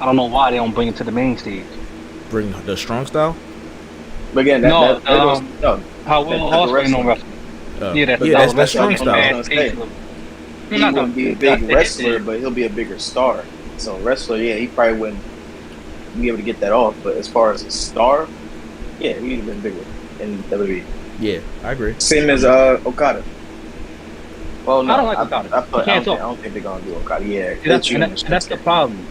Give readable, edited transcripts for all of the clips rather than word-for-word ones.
I don't know why they don't bring it to the main stage. Bring the strong style. But again, No, that goes no. how Will That's the Ospreay no wrestling. wrestling. Yeah, that's strong That's what I style. was gonna say. He wouldn't be a big wrestler, but he'll be a bigger star. So wrestler, yeah, he probably wouldn't be able to get that off. But as far as a star, yeah, he'd have been bigger in WWE. Yeah, I agree. Same as Okada. Well, no, I don't like Okada. I don't think they're gonna do Okada. Yeah, that's the problem.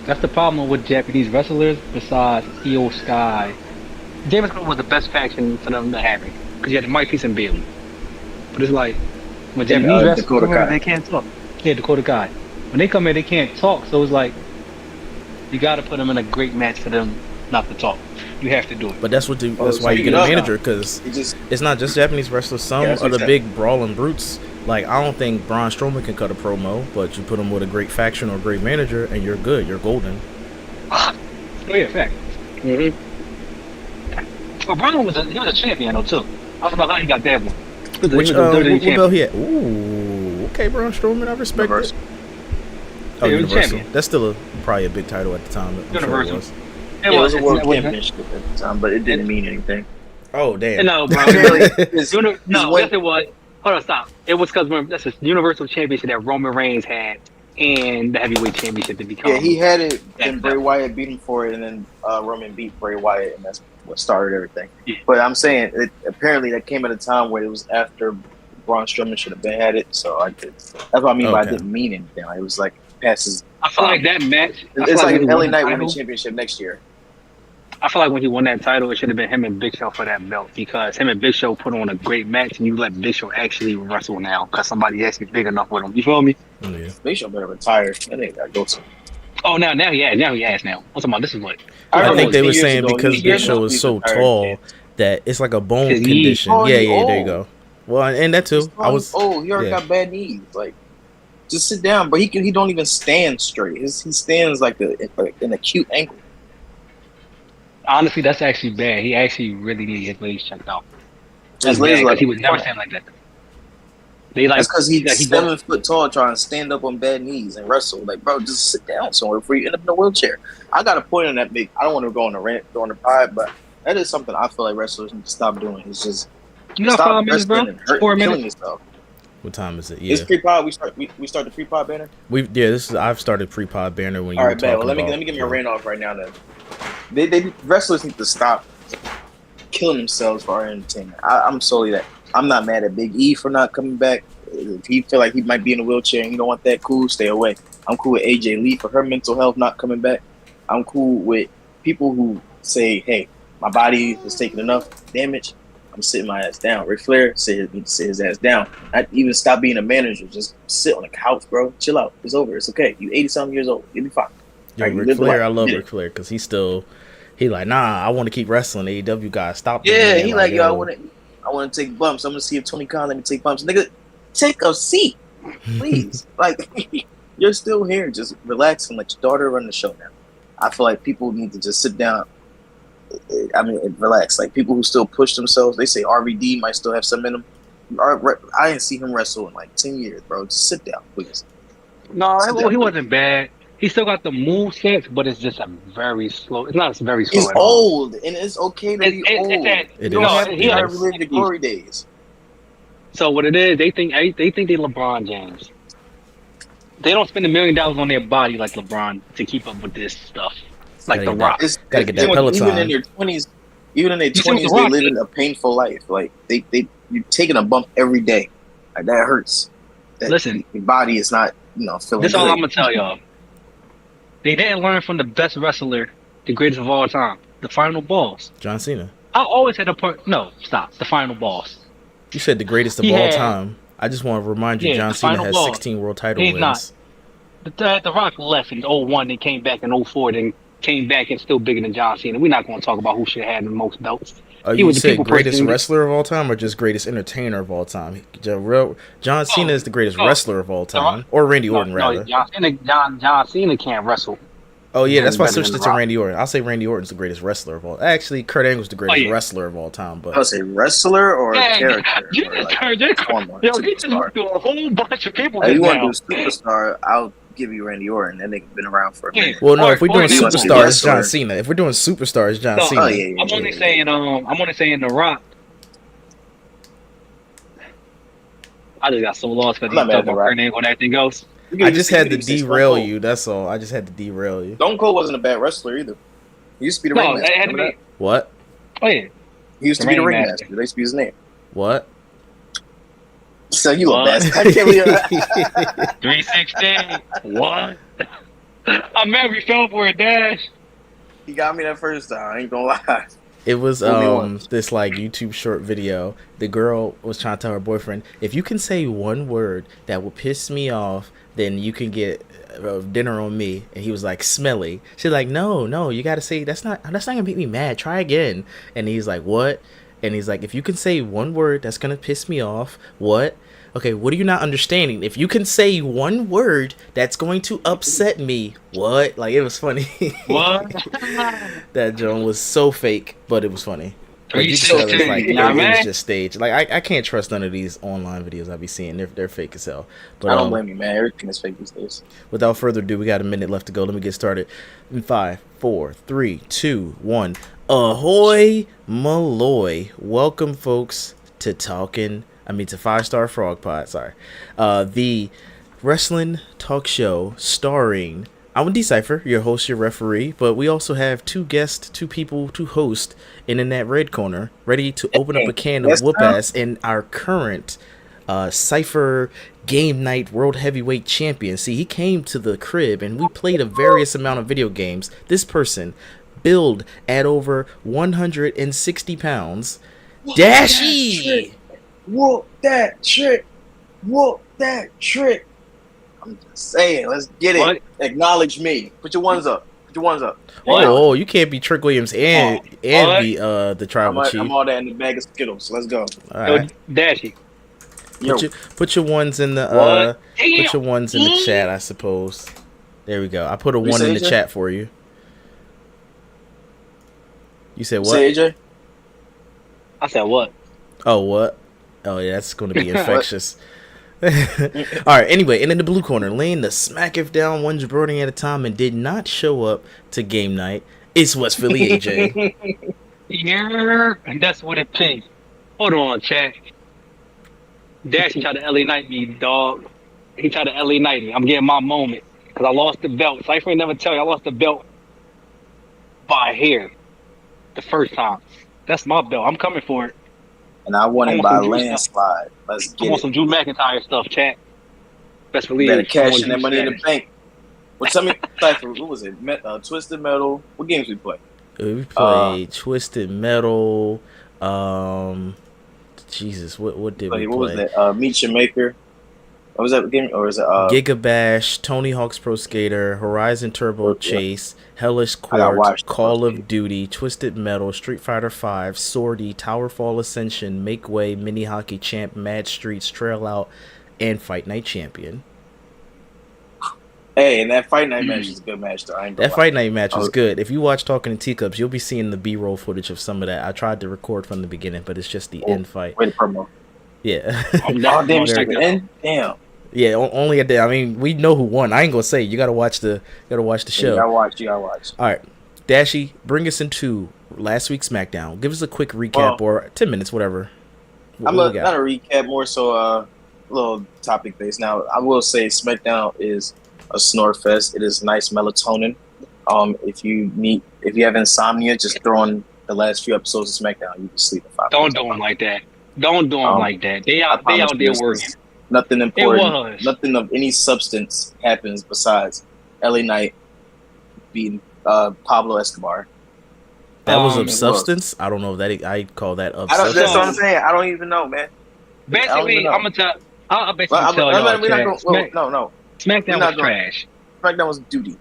That's the problem with Japanese wrestlers. Besides Io Sky, James Brown was the best faction for them to have it because you had the Mike Peace and Bailey. But it's like when Japanese wrestlers come in, they can't talk. Yeah, Dakota Kai. When they come in, they can't talk. So it's like you got to put them in a great match for them not to talk. You have to do it. But that's what that's why you get a manager, because it's not just Japanese wrestlers. Some of the big brawling brutes. Like, I don't think Braun Strowman can cut a promo, but you put him with a great faction or a great manager, and you're good. You're golden. Oh yeah, fact. Well, Braun was a champion though too. I was about how he got that one. Which what belt he had? Ooh, okay, Braun Strowman, I respect it. Oh, Universal. That's still probably a big title at the time. Universal. It was a world championship at the time, but it didn't mean anything. Oh damn! No, bro. Yes, it was. Hold on, stop. It was because that's a Universal Championship that Roman Reigns had, and the Heavyweight Championship to become. Yeah, he had it, and Bray Wyatt beat him for it, and then Roman beat Bray Wyatt, and that's what started everything. Yeah. But I'm saying, apparently that came at a time where it was after Braun Strowman should have been had it, so that's what I mean by it didn't mean anything. Like, it was like passes. I feel like that match. It's like LA Knight won the championship next year. I feel like when he won that title, it should have been him and Big Show for that belt, because him and Big Show put on a great match, and you let Big Show actually wrestle now because somebody actually big enough with him. You feel me? Yeah. Big Show better retire. That ain't gotta go to. Oh, now he has now. I'm talking about this is what. I think they were saying because Big Show is so tall that it's like a bone condition. Yeah, there you go. Well, and that too. He already got bad knees. Like, just sit down. But he don't even stand straight. He stands like an acute ankle. Honestly, that's actually bad. He actually really needs his legs checked out. His legs, like, he would never stand like that. That's because he's 7 foot tall, trying to stand up on bad knees and wrestle. Like, bro, just sit down somewhere before you end up in a wheelchair. I got a point on that. Big. I don't want to go on a rant, go on the pod, but that is something I feel like wrestlers need to stop doing. It's just got 5 minutes, bro. 4 minutes. Yourself. What time is it? Yeah, it's pre-pod. We start the pre-pod banner. I've started pre-pod banner when you. All right, man. Well, let me get my rant off right now. Then they wrestlers need to stop killing themselves for our entertainment. I'm solely that. I'm not mad at Big E for not coming back. If he feel like he might be in a wheelchair and you don't want that, cool, stay away. I'm cool with AJ Lee for her mental health not coming back. I'm cool with people who say, hey, my body has taken enough damage. I'm sitting my ass down. Ric Flair said he sit his ass down. Not even stop being a manager. Just sit on the couch, bro. Chill out. It's over. It's okay. You 80-something years old. You'll be fine. Yo, right, Ric Flair, I love Ric Flair because he like, nah, I want to keep wrestling. AEW guys, stop. Yeah, he like, yo, I want to take bumps. I'm gonna see if Tony Khan let me take bumps. Nigga, take a seat, please. Like, you're still here. Just relax and let your daughter run the show now. I feel like people need to just sit down. I mean, relax. Like, people who still push themselves, they say RVD might still have some in them. I didn't see him wrestle in like 10 years, bro. Just sit down, please. No, he wasn't bad. He still got the move sets, but it's just a very slow. It's not very slow. He's old, and it's okay to be old. You don't have to relive the glory days. So what it is, they think they LeBron James. They don't spend $1 million on their body like LeBron to keep up with this stuff. Like The Rock. Gotta get that Peloton. Even in their 20s, they live in a painful life. Like you're taking a bump every day. Like, that hurts. Listen, your body is not, feeling. This is all I'm gonna tell y'all. They didn't learn from the best wrestler, the greatest of all time, the Final Boss. John Cena. I always had a point. No, stop. The Final Boss. You said the greatest of all time. I just want to remind you, John Cena has 16 world title wins. Not. The Rock left in 01 and came back in 04, then came back and still bigger than John Cena. We're not going to talk about who should have had the most belts. You said greatest wrestler of all time or just greatest entertainer of all time? John Cena is the greatest wrestler of all time. Or Randy Orton, rather. John Cena can't wrestle. Oh, yeah, that's why I switched it to Randy Orton. I'll say Randy Orton's the greatest wrestler of all. Actually, Kurt Angle's the greatest wrestler of all time. But I'll say wrestler or character. You just went through a whole bunch of people. If you want to do superstar, I'll give you Randy Orton. That nigga been around for a minute. Well, no, if we're doing Orton superstars, it's John Cena. If we're doing superstars, John Cena. Oh, yeah, I'm only saying The Rock. I just got so lost because he's talking about her name on everything else. I just had to derail you. That's all. I just had to derail you. Stone Cold wasn't a bad wrestler either. He used to be the ringmaster. What? Oh yeah. He used to be the ringmaster. They used to be his name. What? So you a bastard. I can't believe 316. What? I'm mad we fell for it, Dash. He got me that first time. I ain't gonna lie. It was this like YouTube short video. The girl was trying to tell her boyfriend, if you can say one word that will piss me off, then you can get dinner on me. And he was like, smelly. She's like, no, you gotta say that's not gonna make me mad. Try again. And he's like, what? And he's like, if you can say one word that's gonna piss me off, what? Okay, what are you not understanding? If you can say one word that's going to upset me, what? Like, it was funny. What? That Joan was so fake, but it was funny. Like, you can tell it's like it was just staged. Like, I can't trust none of these online videos I be seeing. They're fake as hell. But I don't blame you, man. Everything is fake these days. Without further ado, we got a minute left to go. Let me get started. In 5, 4, 3, 2, 1. Ahoy, Maloy. Welcome, folks, to to 5-Star Frog Pod. Sorry. The wrestling talk show starring, I'm Decipher, your host, your referee, but we also have two people to host in that red corner, ready to open up a can of whoop ass in our current Cypher Game Night World Heavyweight Champion. See, he came to the crib and we played a various amount of video games. This person, billed at over 160 pounds, Dashi! Whoop that trick. Whoop that trick. I'm just saying, let's get it. What? Acknowledge me. Put your ones up. Oh, you can't be Trick Williams and be the tribal chief. I'm all that in the bag of Skittles. So let's go. All right. Dashi. Put your ones in the put your ones in the chat, I suppose. There we go. I put a one in the chat for you. You said what? Say AJ? I said what? Oh, what? Oh, yeah, that's going to be infectious. All right, anyway, and in the blue corner, laying the Smackdown one jabroni at a time and did not show up to game night, it's West Philly AJ. Yeah, and that's what it takes. Hold on, chat. Dashi tried to LA Knight me, dog. He tried to LA Knight me. I'm getting my moment because I lost the belt. Cypher ain't never tell you I lost the belt by hair the first time. That's my belt. I'm coming for it. And I won it by landslide. Let's get it. I want some Drew McIntyre stuff, chat. Best believe. Better cash in that money in the bank. Well, tell me, Cypher, what was it? Twisted Metal. What games we play? We played Twisted Metal. Jesus, what did we play? What was that? Meet Your Maker. What was that game? Or is it Giga Bash, Tony Hawk's Pro Skater, Horizon Turbo Chase, Hellish Quartz, Call of Duty, Twisted Metal, Street Fighter V, Swordy, Towerfall Ascension, Make Way, Mini Hockey Champ, Mad Streets, Trail Out, and Fight Night Champion. Hey, and that Fight Night match is a good match, though. That Fight Night match was good. If you watch Talking to Teacups, you'll be seeing the B-roll footage of some of that. I tried to record from the beginning, but it's just the end fight. Wait, promo. Yeah. Damn. Yeah, only at the. I mean, we know who won. I ain't gonna say. You gotta watch the show. You gotta watch. All right, Dashi, bring us into last week's SmackDown. Give us a quick recap or 10 minutes, whatever. Not a recap, more so a little topic based. Now, I will say SmackDown is a snore fest. It is nice melatonin. If you have insomnia, just throw on the last few episodes of SmackDown. You can sleep in 5 minutes. Don't do them like that. Don't do them like that. They out there working. Nothing important, nothing of any substance happens besides LA Knight beating Pablo Escobar. That was of substance? I don't know if that I call that of substance. That's what I'm saying. I don't even know, man. Basically, I'm gonna tell. I'll basically tell y'all. No. SmackDown was trash. SmackDown was dookie.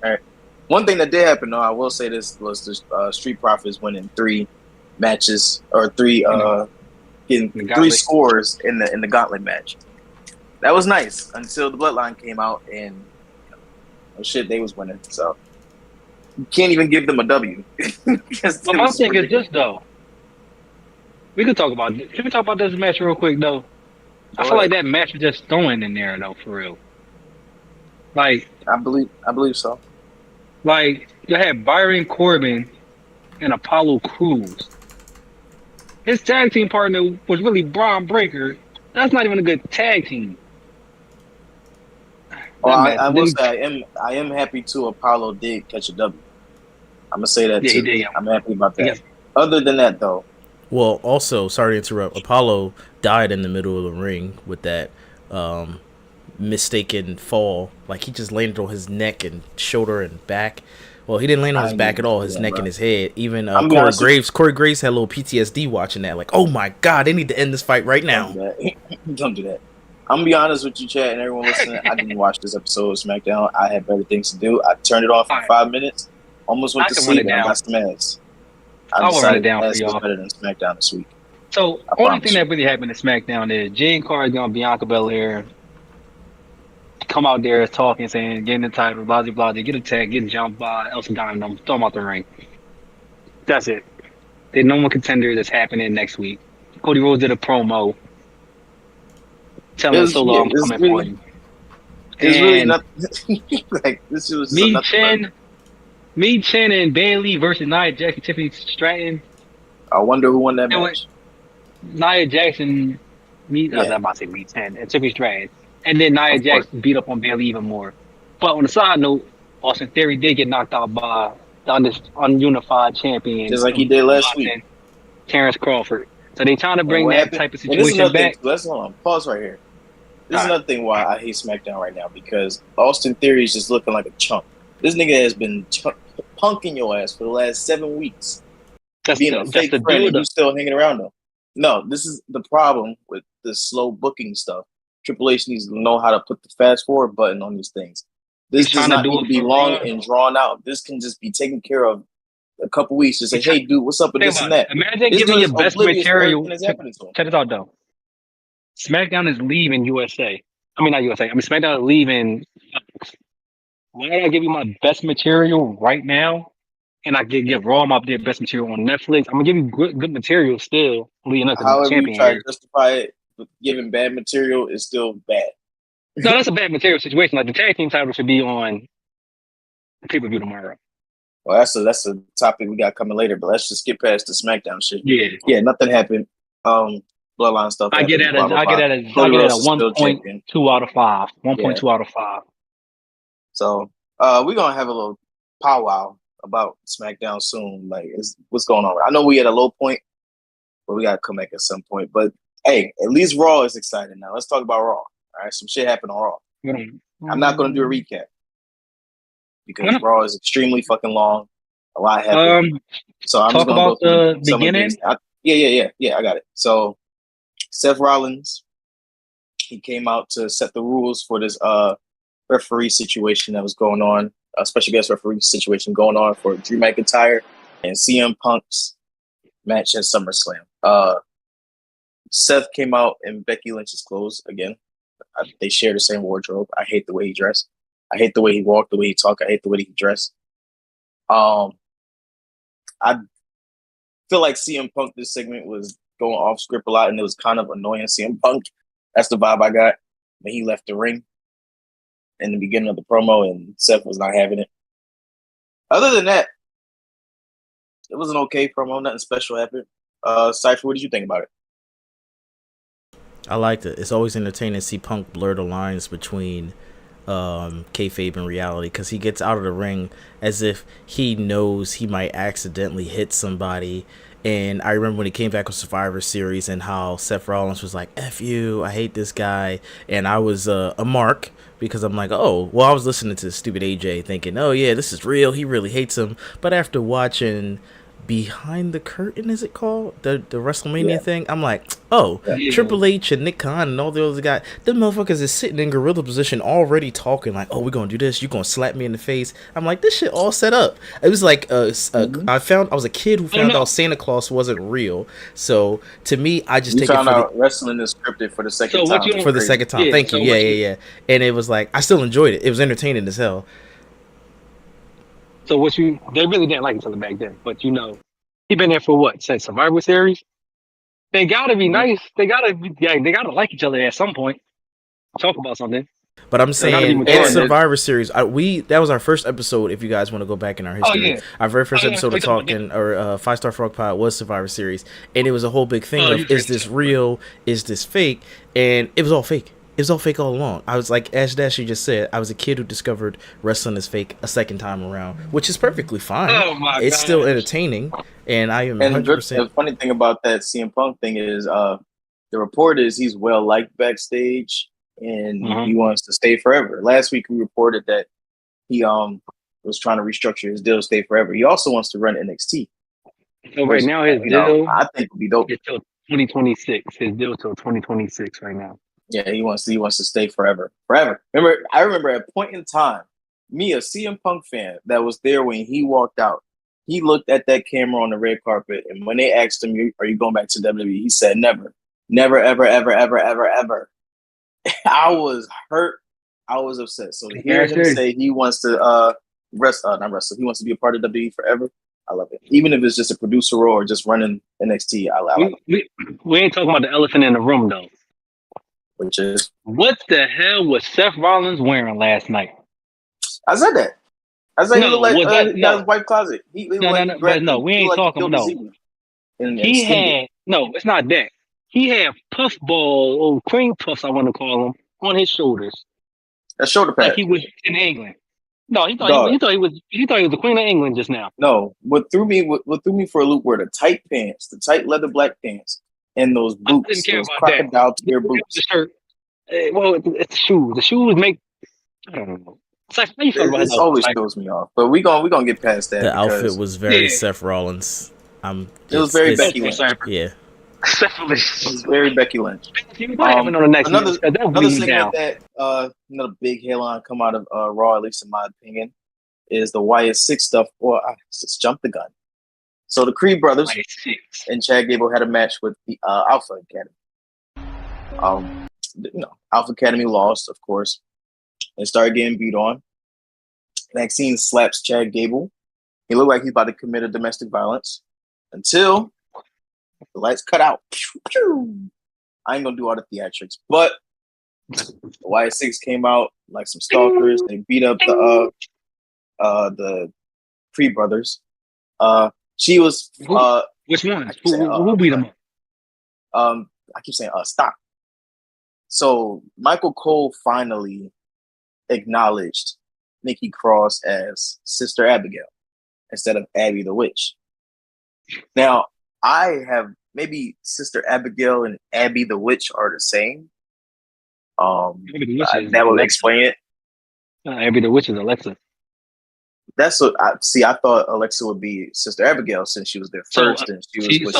All right. One thing that did happen, though, I will say this was the Street Profits winning 3 matches or 3. Getting 3 scores in the gauntlet match. That was nice until the Bloodline came out and they was winning. So you can't even give them a W. But my thing is this though. We could talk about. Can we talk about this match real quick though? I feel like that match was just throwing in there though, for real. Like, I believe so. like you had Byron Corbin and Apollo Crews. His tag team partner was really Braun Breaker. That's not even a good tag team. Well, That match. I will Then say I am happy too. Apollo did catch a W. I'm gonna say that yeah, he too. did. I'm happy about I that. guess Other than that, though, Well, also, sorry to interrupt. Apollo died in the middle of the ring with that um, mistaken fall. Like he just landed on his neck and shoulder and back. Well, he didn't land on I his ain't back gonna at all. say His that, neck bro. and his head. Even I'm gonna be honest with you. Corey Graves had a little PTSD watching that. Like, oh my god, they need to end this fight right Don't now. do that. Don't do that. I'm gonna be honest with you, Chad, and everyone listening. I didn't watch this episode of SmackDown. I had better things to do. I turned it off all for right. 5 minutes, almost went I to can run sleep, it and I down. got some ass. I I will run it decided down for ass was y'all. better than SmackDown this week. So, I only thing promise you. that really happened in SmackDown is Jane Cardigan and Bianca Belair come out there talking, saying, getting the title, blah, blah, blah. They get attacked, get jumped by Elsa Dynamo, throw them out the ring. That's it. There's no more contender that's happening next week. Cody Rhodes did a promo telling Solo, I'm coming for you. It's really And not like this was just a me, nothing burger. Chen and Bailey versus Nia Jackson, Tiffany Stratton. I wonder who won that It was match. Nia Jackson, I was Yeah, about to say me, Chen, and Tiffany Stratton. And then Nia of course. Jackson beat up on Bailey even more. But on the side note, Austin Theory did get knocked out by the ununified champion Just like he of did last week. Boston, Terrence Crawford. So they trying to And bring what that happened? type of And this is situation another thing back. too. Let's hold on. Pause right here. This is All right. another thing why I hate SmackDown right now because Austin Theory is just looking like a chump. This nigga has been punking your ass for the last 7 weeks, being a fake The friend, dude. and you still hanging around though. No, this is the problem with the slow booking stuff. Triple H needs to know how to put the fast forward button on these things. This He's does trying to not do need it to be for long Raw. and drawn out. This can just be taken care of a couple weeks. Just say, hey, dude, what's up with Think this and about it. that? Imagine This giving dude your is best oblivious to everything material. that's happening to him. Check this out, though. SmackDown is leaving USA. I mean, not USA. I mean, SmackDown is leaving. Why don't I give you my best material right now? And I can give Raw my their best material on Netflix. I'm gonna give you good material still, leading up to the However you champion try to here. justify it, giving bad material is still bad. No, that's a bad material situation. Like the tag team title should be on the pay per view tomorrow. Well, that's a topic we got coming later, but let's just get past the SmackDown shit. Yeah, Yeah, nothing happened. Bloodline stuff I get happened. that Blah as blah blah. I Cody get it Rhodes at is still champion. 1.2 out of 5. Yeah. 1.2 out of 5. So we're gonna have a little powwow about SmackDown soon. Like, what's going on? I know we at a low point, but we gotta come back at some point. But hey, at least Raw is exciting now. Let's talk about Raw. All right, some shit happened on Raw. I'm not gonna do a recap because Raw is extremely fucking long. A lot happened. So I'm just Talk gonna go about through the some of the beginning. things. Yeah, I got it. So Seth Rollins, he came out to set the rules for this referee situation that was going on, a special guest referee situation going on for Drew McIntyre and CM Punk's match at SummerSlam. Seth came out in Becky Lynch's clothes again. They share the same wardrobe. I hate the way he dressed. I hate the way he walked, the way he talked. I hate the way he dressed. I feel like CM Punk, this segment was going off script a lot, and it was kind of annoying CM Punk. That's the vibe I got when he left the ring in the beginning of the promo, and Seth was not having it. Other than that, it was an okay promo. Nothing special happened. Cypher, what did you think about it? I liked it. It's always entertaining to see Punk blur the lines between kayfabe and reality, because he gets out of the ring as if he knows he might accidentally hit somebody. And I remember when he came back with Survivor Series and how Seth Rollins was like, F you, I hate this guy. And I was a mark, because I'm like, oh, well, I was listening to stupid AJ thinking, oh yeah, this is real, he really hates him. But after watching Behind the Curtain, is it called? The WrestleMania thing? I'm like, oh, Yeah. Triple H and Nick Khan and all the other guys, them motherfuckers is sitting in gorilla position already talking like, oh, we're gonna do this, you're gonna slap me in the face. I'm like, this shit all set up. It was like I was a kid who found out Santa Claus wasn't real. So to me, I just take it for wrestling is scripted for the second time. For the second time. Thank you. Yeah. And it was like, I still enjoyed it. It was entertaining as hell. So they really didn't like each other back then, but he been there for what, since Survivor Series? They gotta be nice. They gotta like each other at some point. Talk about something. But I'm saying in Survivor Series, that was our first episode. If you guys want to go back in our history, our very first episode of Talking or 5-Star Frog Pod was Survivor Series, and it was a whole big thing of is this real, is this fake, and it was all fake. It was all fake all along. I was like, as Dashi just said, I was a kid who discovered wrestling is fake a second time around, which is perfectly fine. It's still entertaining, and I am 100%. The funny thing about that CM Punk thing is, the report is he's well liked backstage. And he wants to stay forever. Last week we reported that he was trying to restructure his deal to stay forever. He also wants to run NXT. So right now his deal, I think would be dope. It's till 2026. His deal till 2026 right now. Yeah, he wants to stay forever. I remember at a point in time, me, a CM Punk fan that was there when he walked out. He looked at that camera on the red carpet, and when they asked him, "Are you going back to WWE?" He said, "Never, never, ever, ever, ever, ever, ever." I was hurt. I was upset. So to hear him say he wants to not wrestle, he wants to be a part of WWE forever. I love it. Even if it's just a producer role or just running NXT, I love it. We ain't talking about the elephant in the room though. Which is what the hell was Seth Rollins wearing last night? I said that. He looked like he got his white closet. We ain't talking. He had it's not that. He had puffball or cream puffs, I want to call them, on his shoulders. A shoulder pad. Like he was in England. No, he thought he was the Queen of England just now. No, what threw me for a loop were the tight pants, the tight leather black pants, and those boots. I didn't care those about crocodile tear boots. The shirt. Well, it's shoes. The shoes make. I don't know. It's like how you feel about it. Always throws me off, but we gonna get past that. The outfit was very Seth Rollins. It was very Becky Lynch. Yeah. It's very Becky Lynch. Another segment that another big headline come out of Raw, at least in my opinion, is the YS6 stuff. Or I just jumped the gun. So the Creed brothers and Chad Gable had a match with the Alpha Academy. Alpha Academy lost, of course, and started getting beat on. Maxine slaps Chad Gable. He looked like he's about to commit a domestic violence until the lights cut out. I ain't gonna do all the theatrics, but the YS6 came out like some stalkers. They beat up the Creed brothers. She was which one? Who beat them up? I keep saying stop. So Michael Cole finally acknowledged Nikki Cross as Sister Abigail instead of Abby the Witch. Now, I have maybe Sister Abigail and Abby the Witch are the same. That will explain it. Abby the Witch is Alexa. That's what I see. I thought Alexa would be Sister Abigail since she was there first, and she was.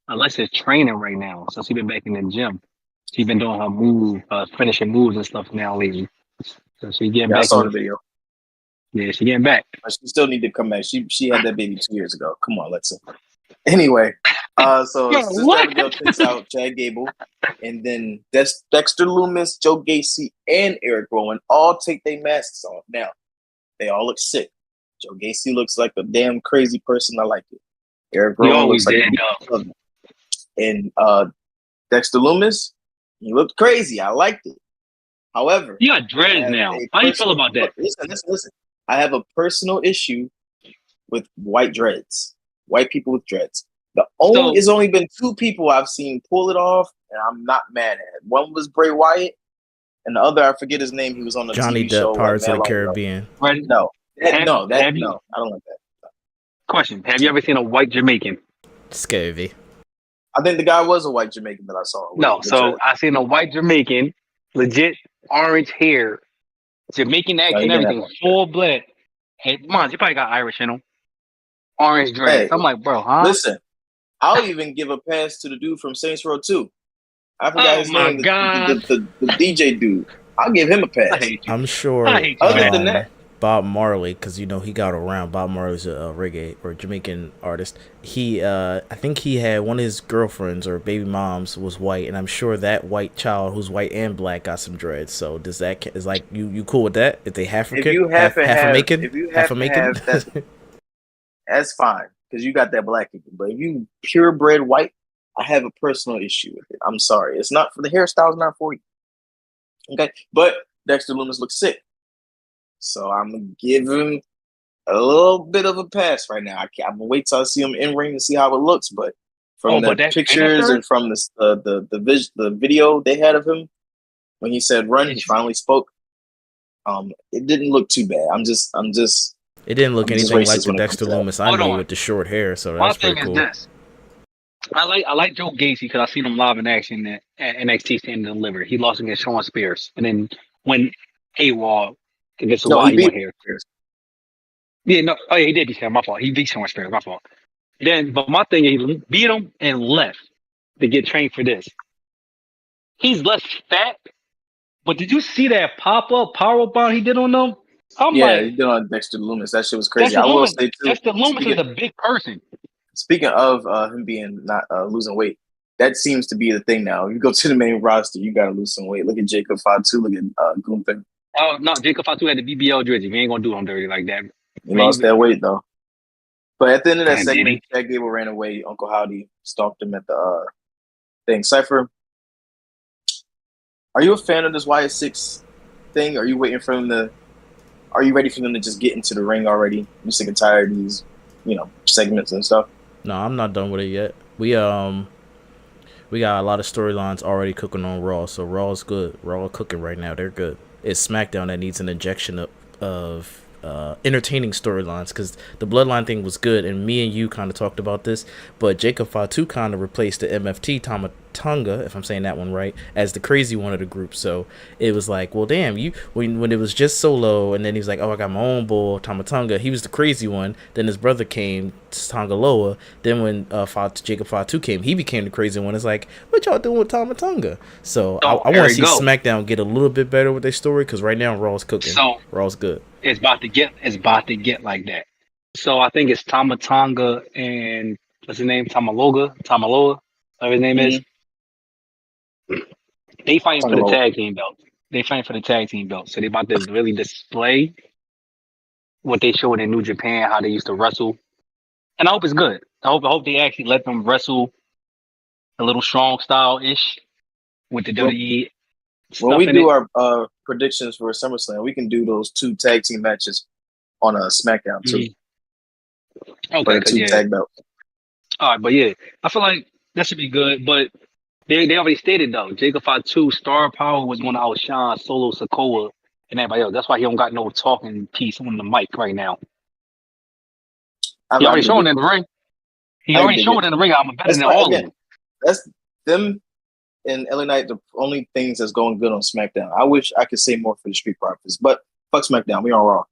Alexa's training right now, so she's been back in the gym. She's been doing her finishing moves and stuff now lately. So she getting back. I saw the video. Yeah, she getting back. But she still need to come back. She had that baby 2 years ago. Come on, Alexa. Anyway, so Sister Abigail takes out Chad Gable, and then Dexter Lumis, Joe Gacy, and Eric Rowan all take their masks off. Now, they all look sick. Joe Gacy looks like a damn crazy person. I like it. Eric Rowan looks like and Dexter Lumis, he looked crazy. I liked it. However, you got dreads now. How do you feel about that? Listen. I have a personal issue with white dreads. White people with dreads. It's only been 2 people I've seen pull it off, and I'm not mad at it. One was Bray Wyatt, and the other, I forget his name. He was on the Johnny TV show. Depp, Pirates of the Caribbean. Right? No, I don't like that. Question: have you ever seen a white Jamaican? Scurvy. I think the guy was a white Jamaican that I saw. No, so I seen a white Jamaican, legit orange hair, Jamaican accent, everything, full blood. Hey, Mons, you probably got Irish in him. Orange dreads. I'm like, bro, huh? Listen, I'll even give a pass to the dude from Saints Row 2. I forgot his name. The DJ dude. I'll give him a pass. I'm sure. Other than that, Bob Marley, because you know he got around. Bob Marley's a reggae or Jamaican artist. I think he had one of his girlfriends or baby moms was white, and I'm sure that white child who's white and black got some dreads. So does that is like you cool with that? If they half Jamaican, that's fine because you got that black people. But if you purebred white, I have a personal issue with it. I'm sorry, it's not for the hairstyle's not for you. Okay, but Dexter Lumis looks sick, so I'm gonna give him a little bit of a pass right now. I'm gonna wait till I see him in ring to see how it looks. But from the that pictures and from the video they had of him when he said run, he finally spoke. It didn't look too bad. It didn't look anything like the Dexter Lumis I knew with the short hair, so that's pretty cool. This. I like Joe Gacy because I seen him live in action at NXT Stand and Deliver. He lost against Shawn Spears, and then when AWOL against the he went here. Yeah, no, oh yeah, he did beat him. My fault. He beat Shawn Spears. My fault. Then, but my thing is, he beat him and left to get trained for this. He's less fat, but did you see that pop-up powerbomb he did on them? He did on Dexter Lumis. That shit was crazy. I will say too. Dexter Lumis is a big person. Speaking of him being not losing weight, that seems to be the thing now. You go to the main roster, you gotta lose some weight. Look at Jacob Fatu. Look at Gunther. Oh no, Jacob Fatu had the BBL jersey. We ain't gonna do him dirty like that. He lost that weight though. But at the end of that segment, Chad Gable ran away. Uncle Howdy stalked him at the thing. Cypher, are you a fan of this YS6 thing? Are you waiting for him to? Are you ready for them to just get into the ring already? You sick and tired of these, segments and stuff? No, I'm not done with it yet. We got a lot of storylines already cooking on Raw, so Raw's good. Raw cooking right now. They're good. It's SmackDown that needs an injection of entertaining storylines, because the Bloodline thing was good, and me and you kind of talked about this, but Jacob Fatu kind of replaced the MFT Tamatonga, if I'm saying that one right, as the crazy one of the group. So it was like, well, damn, when it was just Solo, and then he was like, oh, I got my own bull, Tamatonga, he was the crazy one. Then his brother came, Tongaloa. Then when Jacob Fatu came, he became the crazy one. It's like, what y'all doing with Tamatonga? So I want to see SmackDown get a little bit better with their story, because right now Raw's cooking. Raw's good. It's about to get like that. So I think it's Tamatonga and what's his name? Tamaloa, whatever his name is. They fighting for the tag team belt. So they about to really display what they showed in New Japan, how they used to wrestle. And I hope it's good. I hope they actually let them wrestle a little strong style ish with the WWE. When we do our predictions for SummerSlam, we can do those 2 tag team matches on a SmackDown too. Okay, for the 2 tag belts. All right, but yeah, I feel like that should be good. But they already stated though, Jacob Fatu star power was going to outshine Solo Sikoa and everybody else. That's why he don't got no talking piece on the mic right now. He already showing in the ring. He already showing in the ring. I'm better than all of them. That's them. And LA Knight, the only things that's going good on SmackDown. I wish I could say more for the Street Profits, but fuck SmackDown. We on Raw.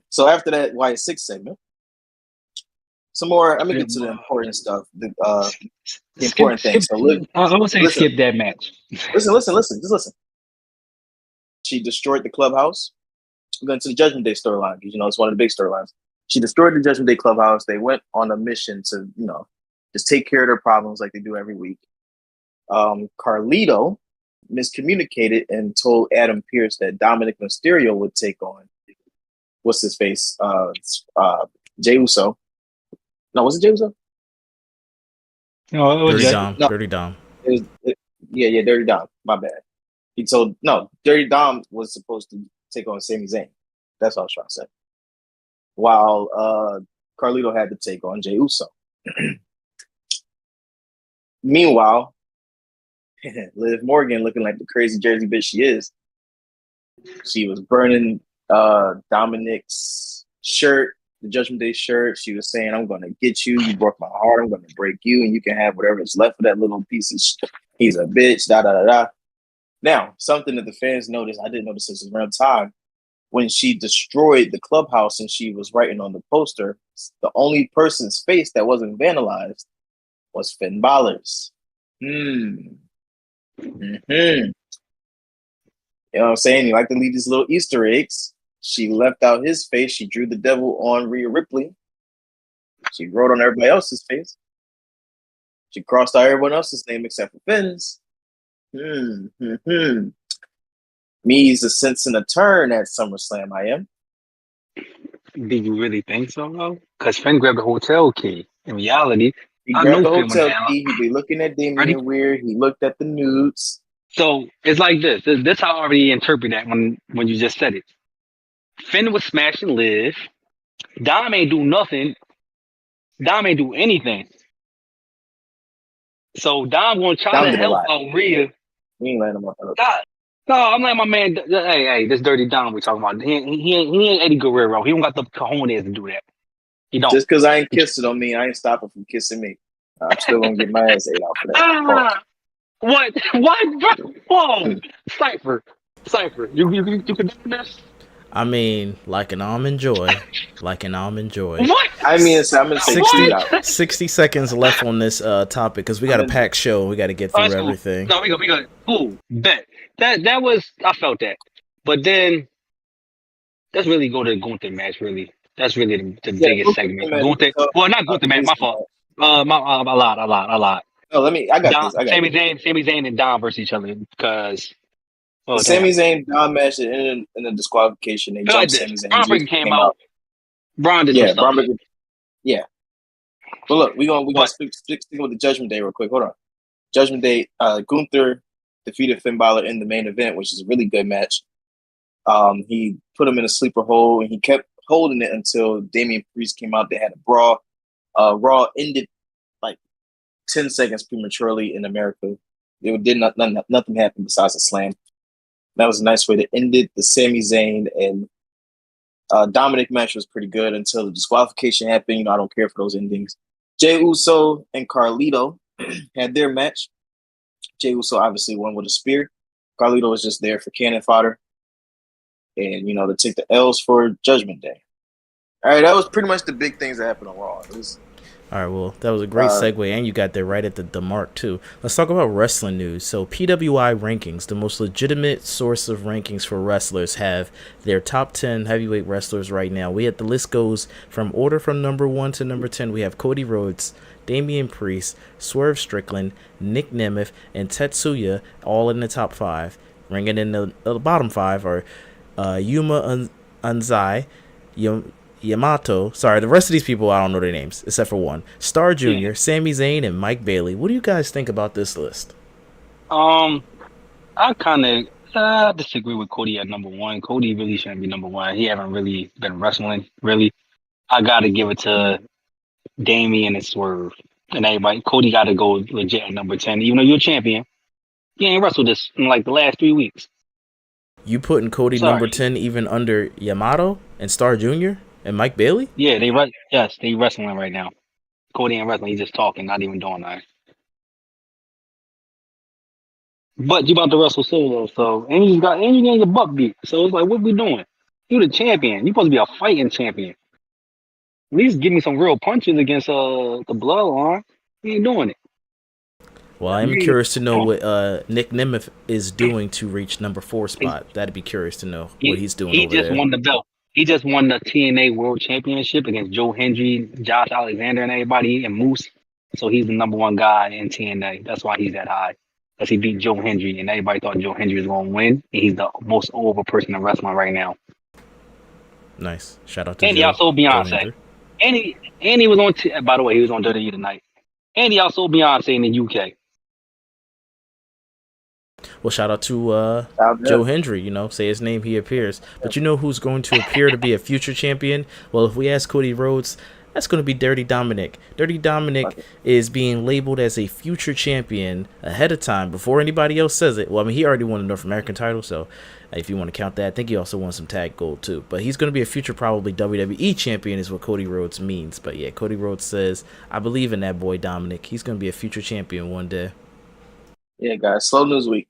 So after that YS6 segment, some more. Let me get to the important stuff. The important things. So I would say skip that match. Listen. Just listen. She destroyed the clubhouse. We're going to the Judgment Day storyline because it's one of the big storylines. She destroyed the Judgment Day clubhouse. They went on a mission to just take care of their problems like they do every week. Carlito miscommunicated and told Adam Pearce that Dominic Mysterio would take on what's his face, Jey Uso. No, was it Jey Uso? No, it was Dirty Dom. Yeah, Dirty Dom. My bad. Dirty Dom was supposed to take on Sami Zayn. That's what I was trying to say. While Carlito had to take on Jey Uso. Meanwhile, Liv Morgan, looking like the crazy Jersey bitch she is, she was burning Dominic's shirt, the Judgment Day shirt. She was saying, I'm going to get you. You broke my heart. I'm going to break you, and you can have whatever's left of that little piece of shit. He's a bitch, da-da-da-da. Now, something that the fans noticed, I didn't notice this around time, when she destroyed the clubhouse and she was writing on the poster, the only person's face that wasn't vandalized was Finn Balor's. You know what I'm saying? You like to leave these little Easter eggs. She left out his face. She drew the devil on Rhea Ripley. She wrote on everybody else's face. She crossed out everyone else's name except for Finn's. Me's a sense and a turn at SummerSlam, I am. Do you really think so, though? Because Finn grabbed the hotel key. In reality, he grabbed the hotel key. He be looking at Damien weird. He looked at the nudes. So it's like this. This how I already interpret that when you just said it. Finn was smashing Liv. Dom ain't do nothing. Dom ain't do anything. So Dom gonna try Dom to did a help lot. out Rhea. We ain't letting him up. No, I'm like my man. Hey, this dirty Dom we talking about. He ain't Eddie Guerrero. He don't got the cojones to do that. He don't. Just because I ain't kissed it on me, I ain't stopping from kissing me. I'm still gonna get my ass ate out for that. Ah, what? What? Whoa, Cipher. You can do this. I mean, like an almond joy. Like an almond joy. What? I mean, I'm gonna say 60 seconds left on this topic because we got a packed show. We got to get through everything. No, we go. Ooh, bet. That was, I felt that. But then, let's really go to the Gunther match, really. That's really the biggest segment. Gunther, well, not Gunther match, my fault. A lot. No, I got this. Sami Zayn and Dom versus each other because... the Sami Zayn Dom match ended in a disqualification. They jumped Sami Zayn. Braun Breaker came out. Braun did some stuff. Yeah. But look, we gonna stick with the Judgment Day real quick. Hold on. Judgment Day, Gunther defeated Finn Balor in the main event, which is a really good match. He put him in a sleeper hold, and he kept holding it until Damian Priest came out. They had a brawl. Raw ended like 10 seconds prematurely in America. Nothing happened besides a slam. That was a nice way to end it. The Sami Zayn and Dominic match was pretty good until the disqualification happened. I don't care for those endings. Jey Uso and Carlito had their match. Jey Uso obviously won with a spear. Carlito was just there for cannon fodder. And, to take the L's for Judgment Day. All right, that was pretty much the big things that happened on Raw. All right, well, that was a great segue, and you got there right at the mark, too. Let's talk about wrestling news. So PWI rankings, the most legitimate source of rankings for wrestlers, have their top 10 heavyweight wrestlers right now. The list goes from order from number 1 to number 10. We have Cody Rhodes, Damian Priest, Swerve Strickland, Nick Nemeth, and Tetsuya, all in the top 5. Ringing in the bottom 5 are Yuma Anzai, Yamato. Sorry, the rest of these people, I don't know their names, except for one. Star Jr., Sami Zayn, and Mike Bailey. What do you guys think about this list? I kind of disagree with Cody at number 1. Cody really shouldn't be number 1. He haven't really been wrestling, really. I got to give it to Damian and Swerve and everybody. Cody got to go legit at number 10. Even though you're a champion, you ain't wrestled this in like the last 3 weeks. You putting Cody number 10 even under Yamato and Star Jr.? And Mike Bailey? Yeah, they wrestling right now. Cody ain't wrestling, he's just talking, not even doing that. But you about to wrestle solo, so and you getting your butt beat. So it's like, what we doing? You the champion. You supposed to be a fighting champion. At least give me some real punches against the bloodline. You ain't doing it. Well, I'm curious to know what Nick Nemeth is doing to reach number 4 spot. That'd be curious to know what he's doing over there. He just won the belt. He just won the TNA World Championship against Joe Hendry, Josh Alexander, and everybody, and Moose. So he's the number 1 guy in TNA. That's why he's that high. Because he beat Joe Hendry, and everybody thought Joe Hendry was going to win. And he's the most over person in wrestling right now. Nice. Shout out to And he also Beyonce. And he was on, by the way, he was on WWE tonight. And he also Beyonce in the UK. Well, shout out to Joe Hendry, say his name, he appears. But you know who's going to appear to be a future champion? Well, if we ask Cody Rhodes, that's going to be Dirty Dominic. Dirty Dominic is being labeled as a future champion ahead of time before anybody else says it. Well, I mean, he already won the North American title, so if you want to count that, I think he also won some tag gold too. But he's going to be a future probably WWE champion is what Cody Rhodes means. But yeah, Cody Rhodes says, I believe in that boy Dominic. He's going to be a future champion one day. Yeah, guys, slow news week.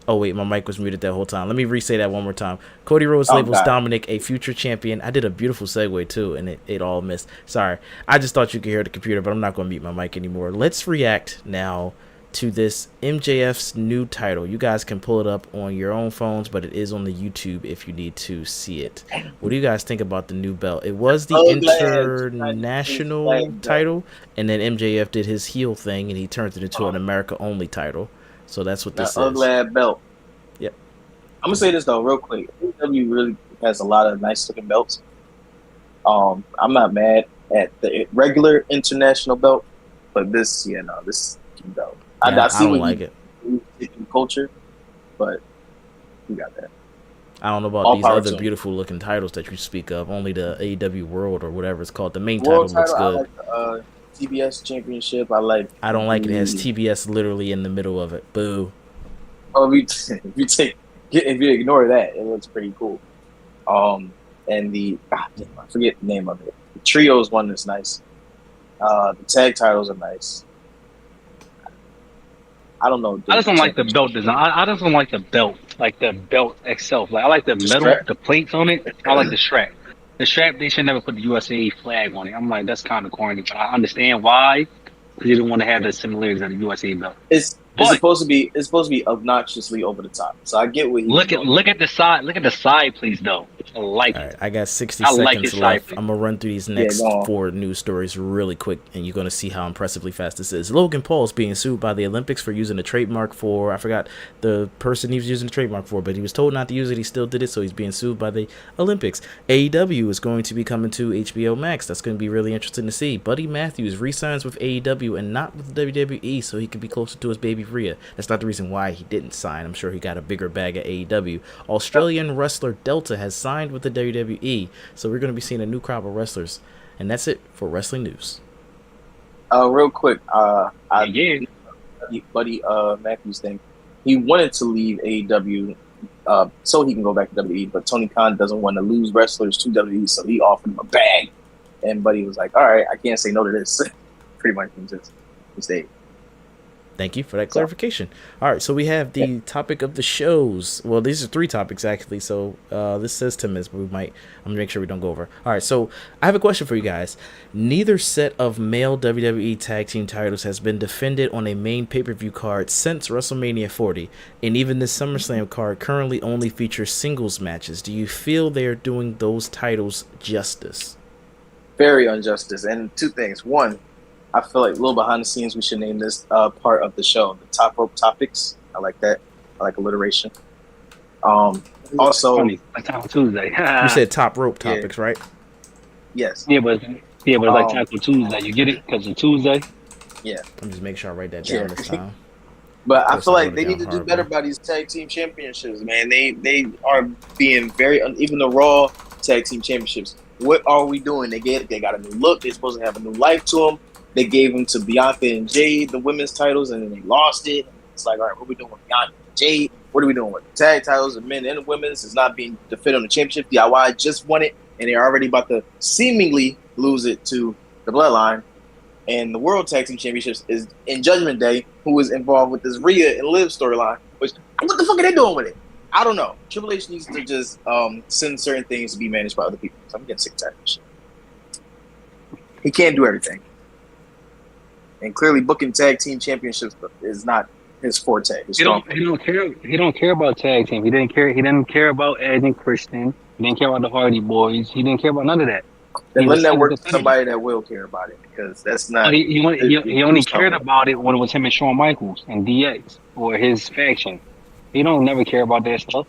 Oh wait, my mic was muted that whole time. Let me re-say that one more time. Cody Rhodes labels Dominic a future champion. I did a beautiful segue too, and it all missed. Sorry, I just thought you could hear the computer, but I'm not going to mute my mic anymore. Let's react now to this MJF's new title. You guys can pull it up on your own phones, but it is on the YouTube if you need to see it. What do you guys think about the new belt? It was the international title, and then MJF did his heel thing, and he turned it into an America-only title. So that's what this is. Ugly belt. Yep. I'm going to say this, though, real quick. AEW really has a lot of nice-looking belts. I'm not mad at the regular international belt, but this keep going. Yeah, I see I don't what like you it. in culture, but we got that. I don't know about All these power other to him. beautiful looking titles that you speak of. Only the AEW World or whatever it's called. The main World title looks title, I good. like the TBS Championship. I like I don't like it. It has the. TBS literally in the middle of it. Boo. Oh, if you ignore that, it looks pretty cool. And I forget the name of it. The trios one is nice. The tag titles are nice. I don't know. I just don't like the belt design. I just don't like the belt itself. Like I like the metal, Strap. the plates on it. I like the strap. The strap, they should never put the USA flag on it. I'm like, that's kind of corny, but I understand why. Because you don't want to have the similarities of the USA belt. It's But supposed to be obnoxiously over the top. So I get what he was doing. look at the side. Look at the side, please. Though I like All it. right, I got 60 I like seconds his side, left. please. I'm going to run through these Yeah, next go on. 4 news stories really quick, and you're going to see how impressively fast this is. Logan Paul's being sued by the Olympics for using a trademark for, I forgot the person he was using the trademark for, but he was told not to use it. He still did it, so he's being sued by the Olympics. AEW is going to be coming to HBO Max. That's going to be really interesting to see. Buddy Matthews re-signs with AEW and not with WWE, so he can be closer to his baby Rhea. That's not the reason why he didn't sign. I'm sure he got a bigger bag at AEW. Australian wrestler Delta has signed with the WWE, so we're going to be seeing a new crop of wrestlers. And that's it for wrestling news. Real quick, Yeah. Buddy Matthews thing. He wanted to leave AEW so he can go back to WWE, but Tony Khan doesn't want to lose wrestlers to WWE, so he offered him a bag. And Buddy was like, "All right, I can't say no to this." Pretty much means this. He stayed. Thank you for that clarification. All right, so we have the topic of the shows. Well, these are 3 topics, actually, so this says 10 minutes, but I'm going to make sure we don't go over. All right, so I have a question for you guys. Neither set of male WWE Tag Team titles has been defended on a main pay-per-view card since WrestleMania 40, and even this SummerSlam card currently only features singles matches. Do you feel they are doing those titles justice? Very injustice. And 2 things. 1, I feel like a little behind the scenes, we should name this part of the show the Top Rope Topics. I like that. I like alliteration. Also, Funny. Like Taco Tuesday. You said Top Rope Topics, right? Yes. Yeah, but it's like Taco Tuesday. You get it because it's Tuesday. Yeah. Let me just make sure I write that down this time. But I feel like wrote they it need to down do hard, better bro. by these tag team championships, man. They are being very even the Raw tag team championships. What are we doing? They got a new look. They're supposed to have a new life to them. They gave them to Bianca and Jade, the women's titles, and then they lost it. It's like, all right, what are we doing with Bianca and Jade? What are we doing with the tag titles, the men and the women's? It's not being defended on the championship. DIY just won it, and they're already about to seemingly lose it to the Bloodline. And the World Tag Team Championships is in Judgment Day, who is involved with this Rhea and Liv storyline. Which, what the fuck are they doing with it? I don't know. Triple H needs to just send certain things to be managed by other people. So I'm getting sick of that shit. He can't do everything. And clearly, booking tag team championships is not his forte. He don't care. He don't care about tag team. He didn't care. He didn't care about Edge and Christian. He didn't care about the Hardy Boys. He didn't care about none of that. Then let that work for somebody that will care about it, because that's not. He only cared about it when it was him and Shawn Michaels and DX or his faction. He don't never care about that stuff.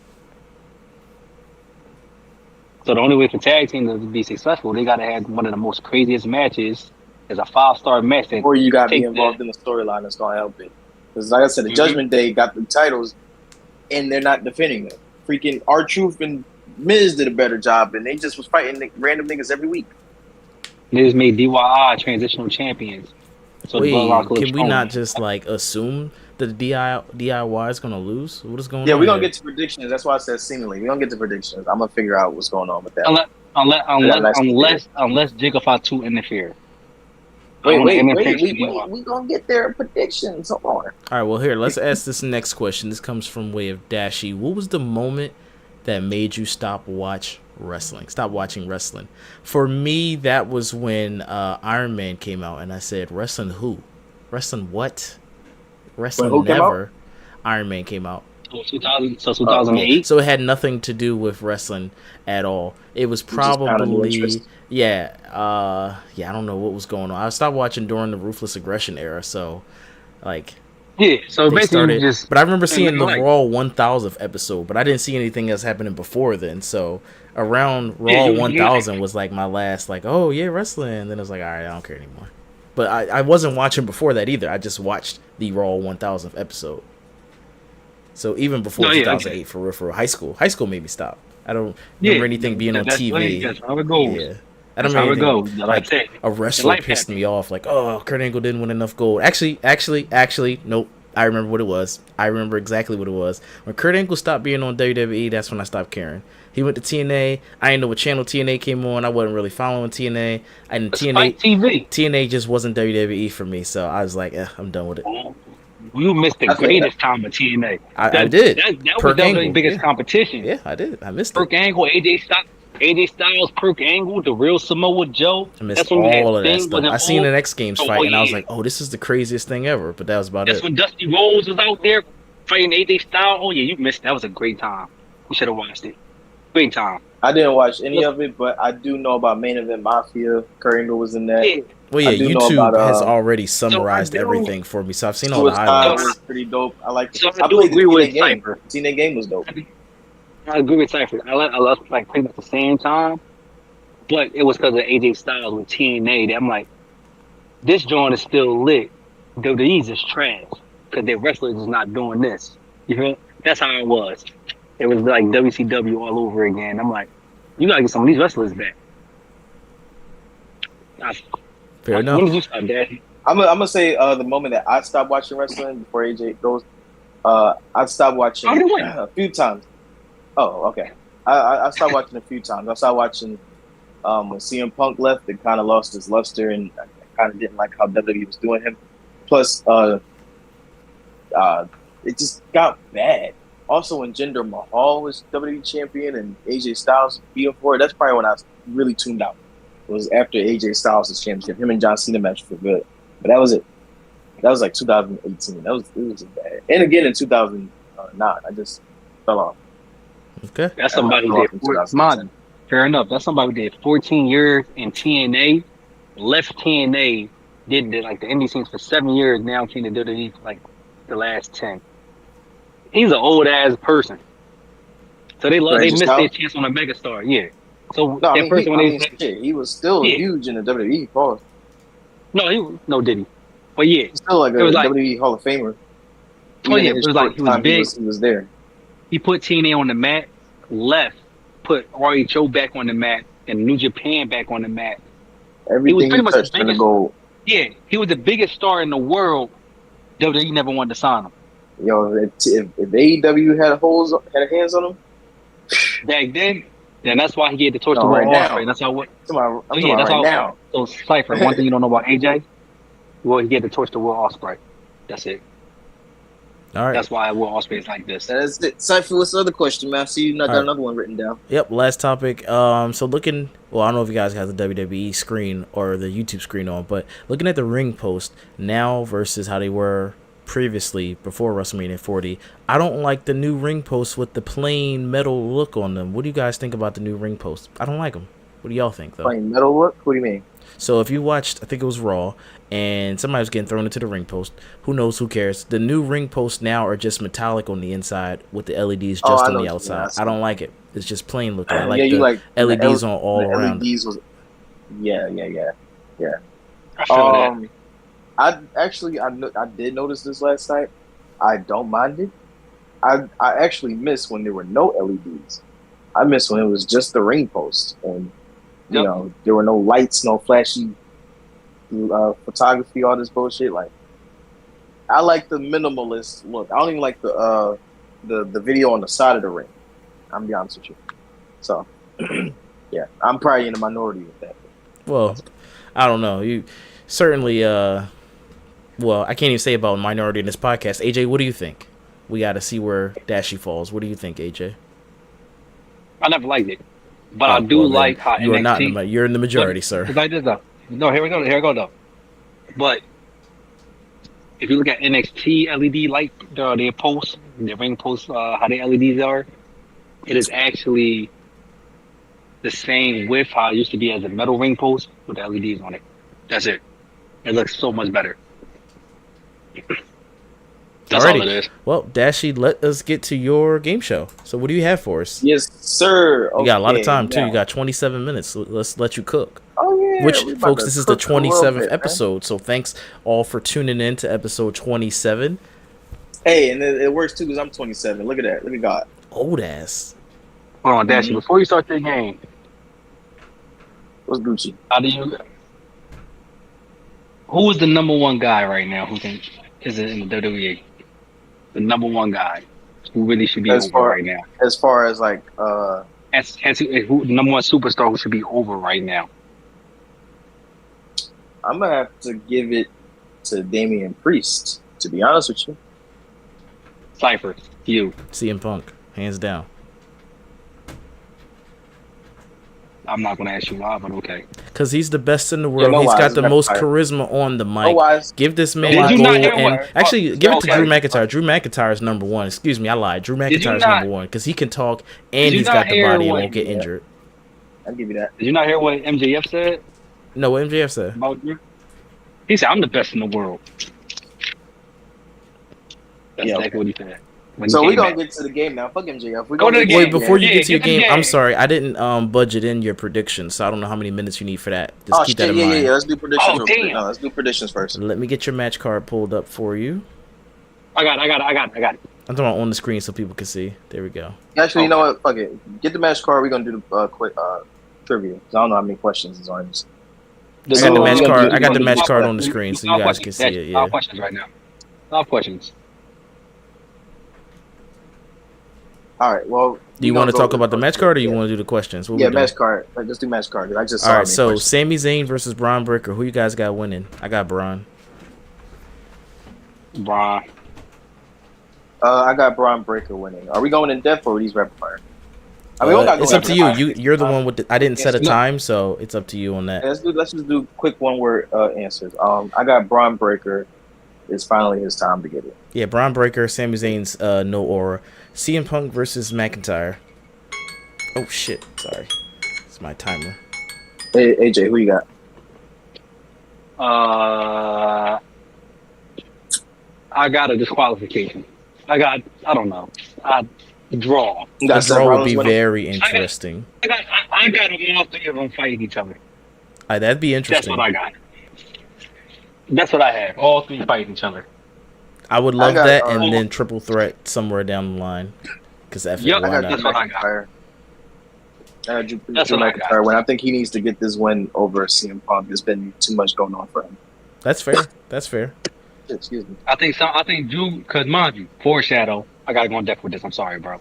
So the only way for tag team to be successful, they got to have one of the most craziest matches. Is a 5-star match. Or you got to be involved in the storyline that's going to help it. Because like I said, the Judgment Day got the titles, and they're not defending them. Freaking R-Truth and Miz did a better job, and they just was fighting random niggas every week. They just made DIY transitional champions. So wait, can we not just like assume that the DIY is going to lose? What is going on? Yeah, we're going to get to predictions. That's why I said seemingly. We're going to get to predictions. I'm going to figure out what's going on with that. Unless Jacob Fatu interfere. Wait. We gonna get their predictions. Hold on. All right, well, here, let's ask this next question. This comes from way of Dashi. What was the moment that made you stop watching wrestling? For me, that was when Iron Man came out, and I said, wrestling who? Wrestling what? Wrestling never. Iron Man came out. 2008. So it had nothing to do with wrestling at all. It was probably I don't know what was going on. I stopped watching during the Ruthless Aggression era, so like so basically but I remember seeing the Raw 1000th episode, but I didn't see anything else happening before then. So around Raw 1000 was like my last like, oh yeah, wrestling, and then it was like, all right, I don't care anymore. But I wasn't watching before that either. I just watched the Raw 1000th episode. So even before 2008, for real, high school made me stop. I don't remember anything being on TV. That's how it goes. Yeah. I don't remember anything. Like a wrestler pissed me off. Like, oh, Kurt Angle didn't win enough gold. Actually, nope. I remember what it was. I remember exactly what it was. When Kurt Angle stopped being on WWE, that's when I stopped caring. He went to TNA. I didn't know what channel TNA came on. I wasn't really following TNA. And TNA just wasn't WWE for me. So I was like, I'm done with it. You missed the greatest time of TNA. I did. That was the biggest competition. Yeah, I did. I missed Perk Angle, AJ Styles, Perk Angle, the real Samoa Joe. I missed all of that stuff. I seen an X Games fight, and I was like, oh, this is the craziest thing ever. But that was about it. That's when Dusty Rhodes was out there fighting AJ Styles. Oh, yeah, you missed that. That was a great time. You should have watched it. Great time. I didn't watch any of it, but I do know about Main Event Mafia. Kurt Angle was in that. Yeah. Well, yeah, YouTube has already summarized everything for me, so I've seen all the highlights. Was pretty dope. I like. So I do agree with Cypher. TNA game was dope. I agree with Cypher. I love like pretty much at the same time, but it was because of AJ Styles with TNA that I'm like, this joint is still lit. WWE's is trash because their wrestlers is not doing this. You feel? That's how it was. It was like WCW all over again. I'm like, you gotta get some of these wrestlers back. Fair enough. When did you stop, Dashi? I'm gonna say the moment that I stopped watching wrestling before AJ goes, I stopped watching a few times. Oh, okay. I stopped watching a few times. I started watching when CM Punk left. It kind of lost his luster, and I kind of didn't like how WWE was doing him. Plus, it just got bad. Also, when Jinder Mahal was WWE champion and AJ Styles being for it, that's probably when I really tuned out. It was after AJ Styles' championship. Him and John Cena match were good, but that was it. That was like 2018. It was bad. And again in 2009, I just fell off. Okay, that's somebody who did. Fair enough. That's somebody who did 14 years in TNA, left TNA, did like the indie scenes for 7 years. Now came to WWE for like the last 10. He's an old ass person, so they missed their chance on a megastar. Yeah. So he was still huge in the WWE. Pause. Did he? But yeah, he's still like a WWE Hall of Famer. Oh yeah, it was like he was big. He was there. He put TNA on the map, left, put RHO back on the map, and New Japan back on the map. Everything he was pretty much the gold. Yeah, he was the biggest star in the world. WWE never wanted to sign him. Yo, if AEW had hands on him back then that's why he gave the torch to Will Ospreay. That's how. That's how. So Cypher, one thing you don't know about AJ, well, he gave the torch to Will Ospreay. That's it. All right. That's why Will Ospreay is like this. That's it. Cypher, what's the other question, man? I see you got another one written down. Yep, last topic. So looking, well, I don't know if you guys have the WWE screen or the YouTube screen on, but looking at the ring post now versus how they were previously before WrestleMania 40, I don't like the new ring posts with the plain metal look on them. What do you guys think about the new ring posts? I don't like them. What do y'all think, though? Plain metal look? What do you mean? So if you watched, I think it was Raw, and somebody was getting thrown into the ring post. Who knows? Who cares? The new ring posts now are just metallic on the inside with the LEDs just on the outside. I don't like it. It's just plain looking. I like the LEDs on all around. LEDs was, yeah. I feel that. I did notice this last night. I don't mind it. I actually miss when there were no LEDs. I miss when it was just the ring post and you know there were no lights, no flashy photography, all this bullshit. Like I like the minimalist look. I don't even like the video on the side of the ring. I'm gonna be honest with you. So yeah, I'm probably in the minority with that. Well, I don't know. You certainly well, I can't even say about minority in this podcast. AJ, what do you think? We got to see where Dashi falls. What do you think, AJ? I never liked it, but I do like how you NXT. Are not. You're in the majority, sir. Like this though. No, here we go though. But if you look at NXT LED light, their posts, their ring posts, how their LEDs are, it is actually the same width how it used to be as a metal ring post with the LEDs on it. That's it. It looks so much better. That's all it is. Well, Dashi, let us get to your game show. So what do you have for us? Yes, sir. You got a lot of time, too. You got 27 minutes. So let's let you cook. Oh yeah, Which, folks, this is the 27th episode. So thanks all for tuning in to episode 27. Hey, and it works too because I'm 27. Look at that. Look at God. Old ass. Hold on, Dashi. Before you start the game, what's Gucci? Who is the number one guy right now who is in the WWE? The number one guy who really should be over right now. As far as like who the number one superstar who should be over right now. I'm gonna have to give it to Damian Priest, to be honest with you. Cypher, you. CM Punk, hands down. I'm not going to ask you why, but okay. Because he's the best in the world. He's got the most charisma on the mic. Give this man a goal. And actually, give it to Drew McIntyre. Drew McIntyre is number one. Excuse me, I lied. Drew McIntyre is number one because he can talk and he's got the body and won't get injured. I'll give you that. Did you not hear what MJF said? No, what MJF said? About you? He said, I'm the best in the world. That's exactly what he said. So we're going to get to the game now. Fuck MJF. Wait, before you get to your game, I'm sorry. I didn't budget in your predictions, so I don't know how many minutes you need for that. Just keep that in mind. Yeah. Let's do predictions. No, let's do predictions first. Let me get your match card pulled up for you. I got it. I'm talking about on the screen so people can see. There we go. Actually, you know what? Fuck it. Get the match card. We're going to do the quick trivia. I don't know how many questions is on this. I got the match card. I got the match card on the screen so you guys can see it. Yeah. Questions right now. Questions. All right. Well, do you want to talk about the match card, or you want to do the questions? Match card. Let's do match card. I just saw. All right. So Sami Zayn versus Braun Breaker. Who you guys got winning? I got Braun. Braun. I got Braun Breaker winning. Are we going in depth or are these rapid fire? It's up to you. You're the one with. I didn't set a time, so it's up to you on that. Let's just do quick one word answers. I got Braun Breaker. It's finally his time to get it. Yeah, Braun Breaker, Sami Zayn's no aura. CM Punk versus McIntyre. Oh shit! Sorry, it's my timer. Hey AJ, who you got? I got a disqualification. I don't know. Draw. The draw would be very interesting. I got all three of them fighting each other. That'd be interesting. That's what I got. That's what I have. All three fighting each other. I would love that, and then triple threat somewhere down the line. Because that's what I got. That's what I got. When I think he needs to get this win over CM Punk, there's been too much going on for him. That's fair. That's fair. Excuse me. I think Drew, because mind you, foreshadow. I gotta go in depth with this. I'm sorry, bro.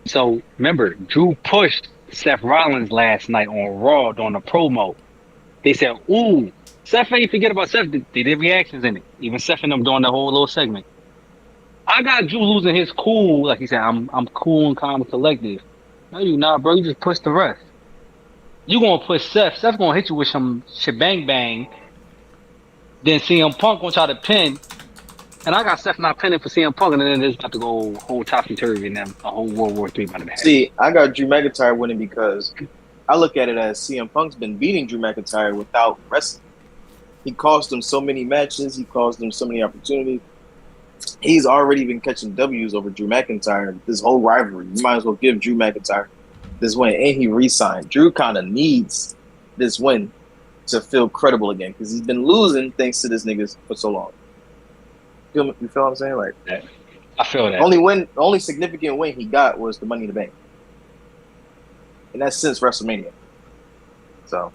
So remember, Drew pushed Seth Rollins last night on Raw during the promo. They said, "Ooh, Seth ain't forget about Seth." They did reactions in it. Even Seth and them doing the whole little segment. I got Drew losing his cool, like he said. I'm cool and calm and collective. No, you not, bro. You just push the rest. You gonna push Seth. Seth's gonna hit you with some shebang bang. Then CM Punk gonna try to pin. And I got Seth not pinning for CM Punk, and then it's about to go whole topsy-turvy and then a whole World War III about to happen. See, I got Drew McIntyre winning because I look at it as CM Punk's been beating Drew McIntyre without wrestling. He cost him so many matches. He caused him so many opportunities. He's already been catching W's over Drew McIntyre. This whole rivalry, you might as well give Drew McIntyre this win. And he re-signed. Drew kind of needs this win to feel credible again because he's been losing thanks to this niggas for so long. You feel what I'm saying? Like, I feel that. Only significant win he got was the Money in the Bank, and that's since WrestleMania. So,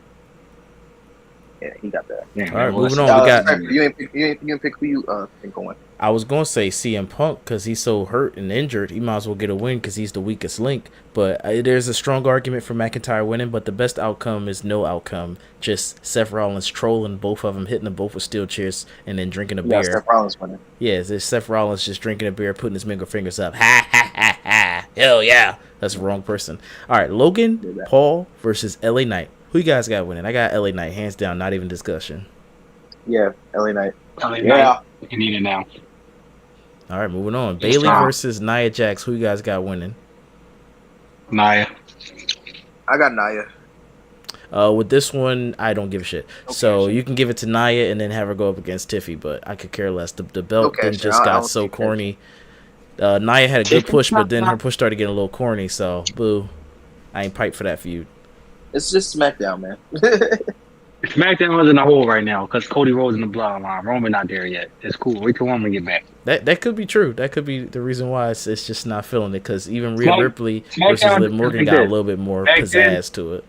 yeah, he got that. Yeah, all right, moving on. You ain't pick who you think going. I was going to say CM Punk because he's so hurt and injured. He might as well get a win because he's the weakest link. But there's a strong argument for McIntyre winning, but the best outcome is no outcome. Just Seth Rollins trolling both of them, hitting them both with steel chairs, and then drinking a beer. Seth Rollins winning. Yeah, it's Seth Rollins just drinking a beer, putting his middle fingers up. Ha, ha, ha, ha. Hell yeah. That's the wrong person. All right, Logan Paul versus LA Knight. Who you guys got winning? I got LA Knight, hands down, not even discussion. Yeah, LA Knight. Knight. You need it now. All right, moving on. Bayley versus Nia Jax. Who you guys got winning? Nia. I got Nia. With this one, I don't give a shit. Okay, so you can give it to Nia and then have her go up against Tiffy, but I could care less. The belt then just got so corny. Nia had a good push, but then her push started getting a little corny, so boo. I ain't piped for that feud. It's just SmackDown, man. SmackDown is in a hole right now because Cody Rhodes in the bloodline. Roman not there yet. It's cool. Wait till Roman get back. That could be true. That could be the reason why it's just not feeling it. Because even Rhea Ripley versus SmackDown Liv Morgan got a little bit more pizzazz to it.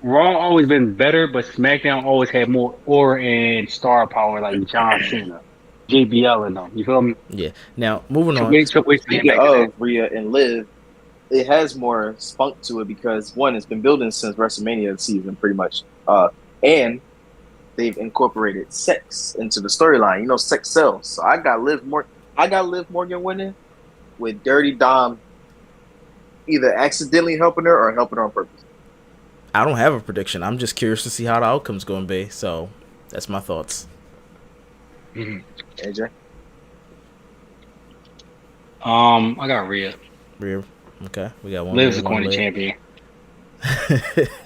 Raw always been better, but SmackDown always had more aura and star power, like John Cena, JBL, and them. You feel me? Yeah. Now moving on. Speaking of Rhea and Liv, it has more spunk to it because one, it's been building since WrestleMania season, pretty much, and they've incorporated sex into the storyline. You know, sex sells. So I got Liv Morgan winning with Dirty Dom either accidentally helping her or helping her on purpose. I don't have a prediction. I'm just curious to see how the outcome's going to be. So that's my thoughts. Mm-hmm. AJ? I got Rhea. Rhea. Okay. We got one. Liv's the corner champion.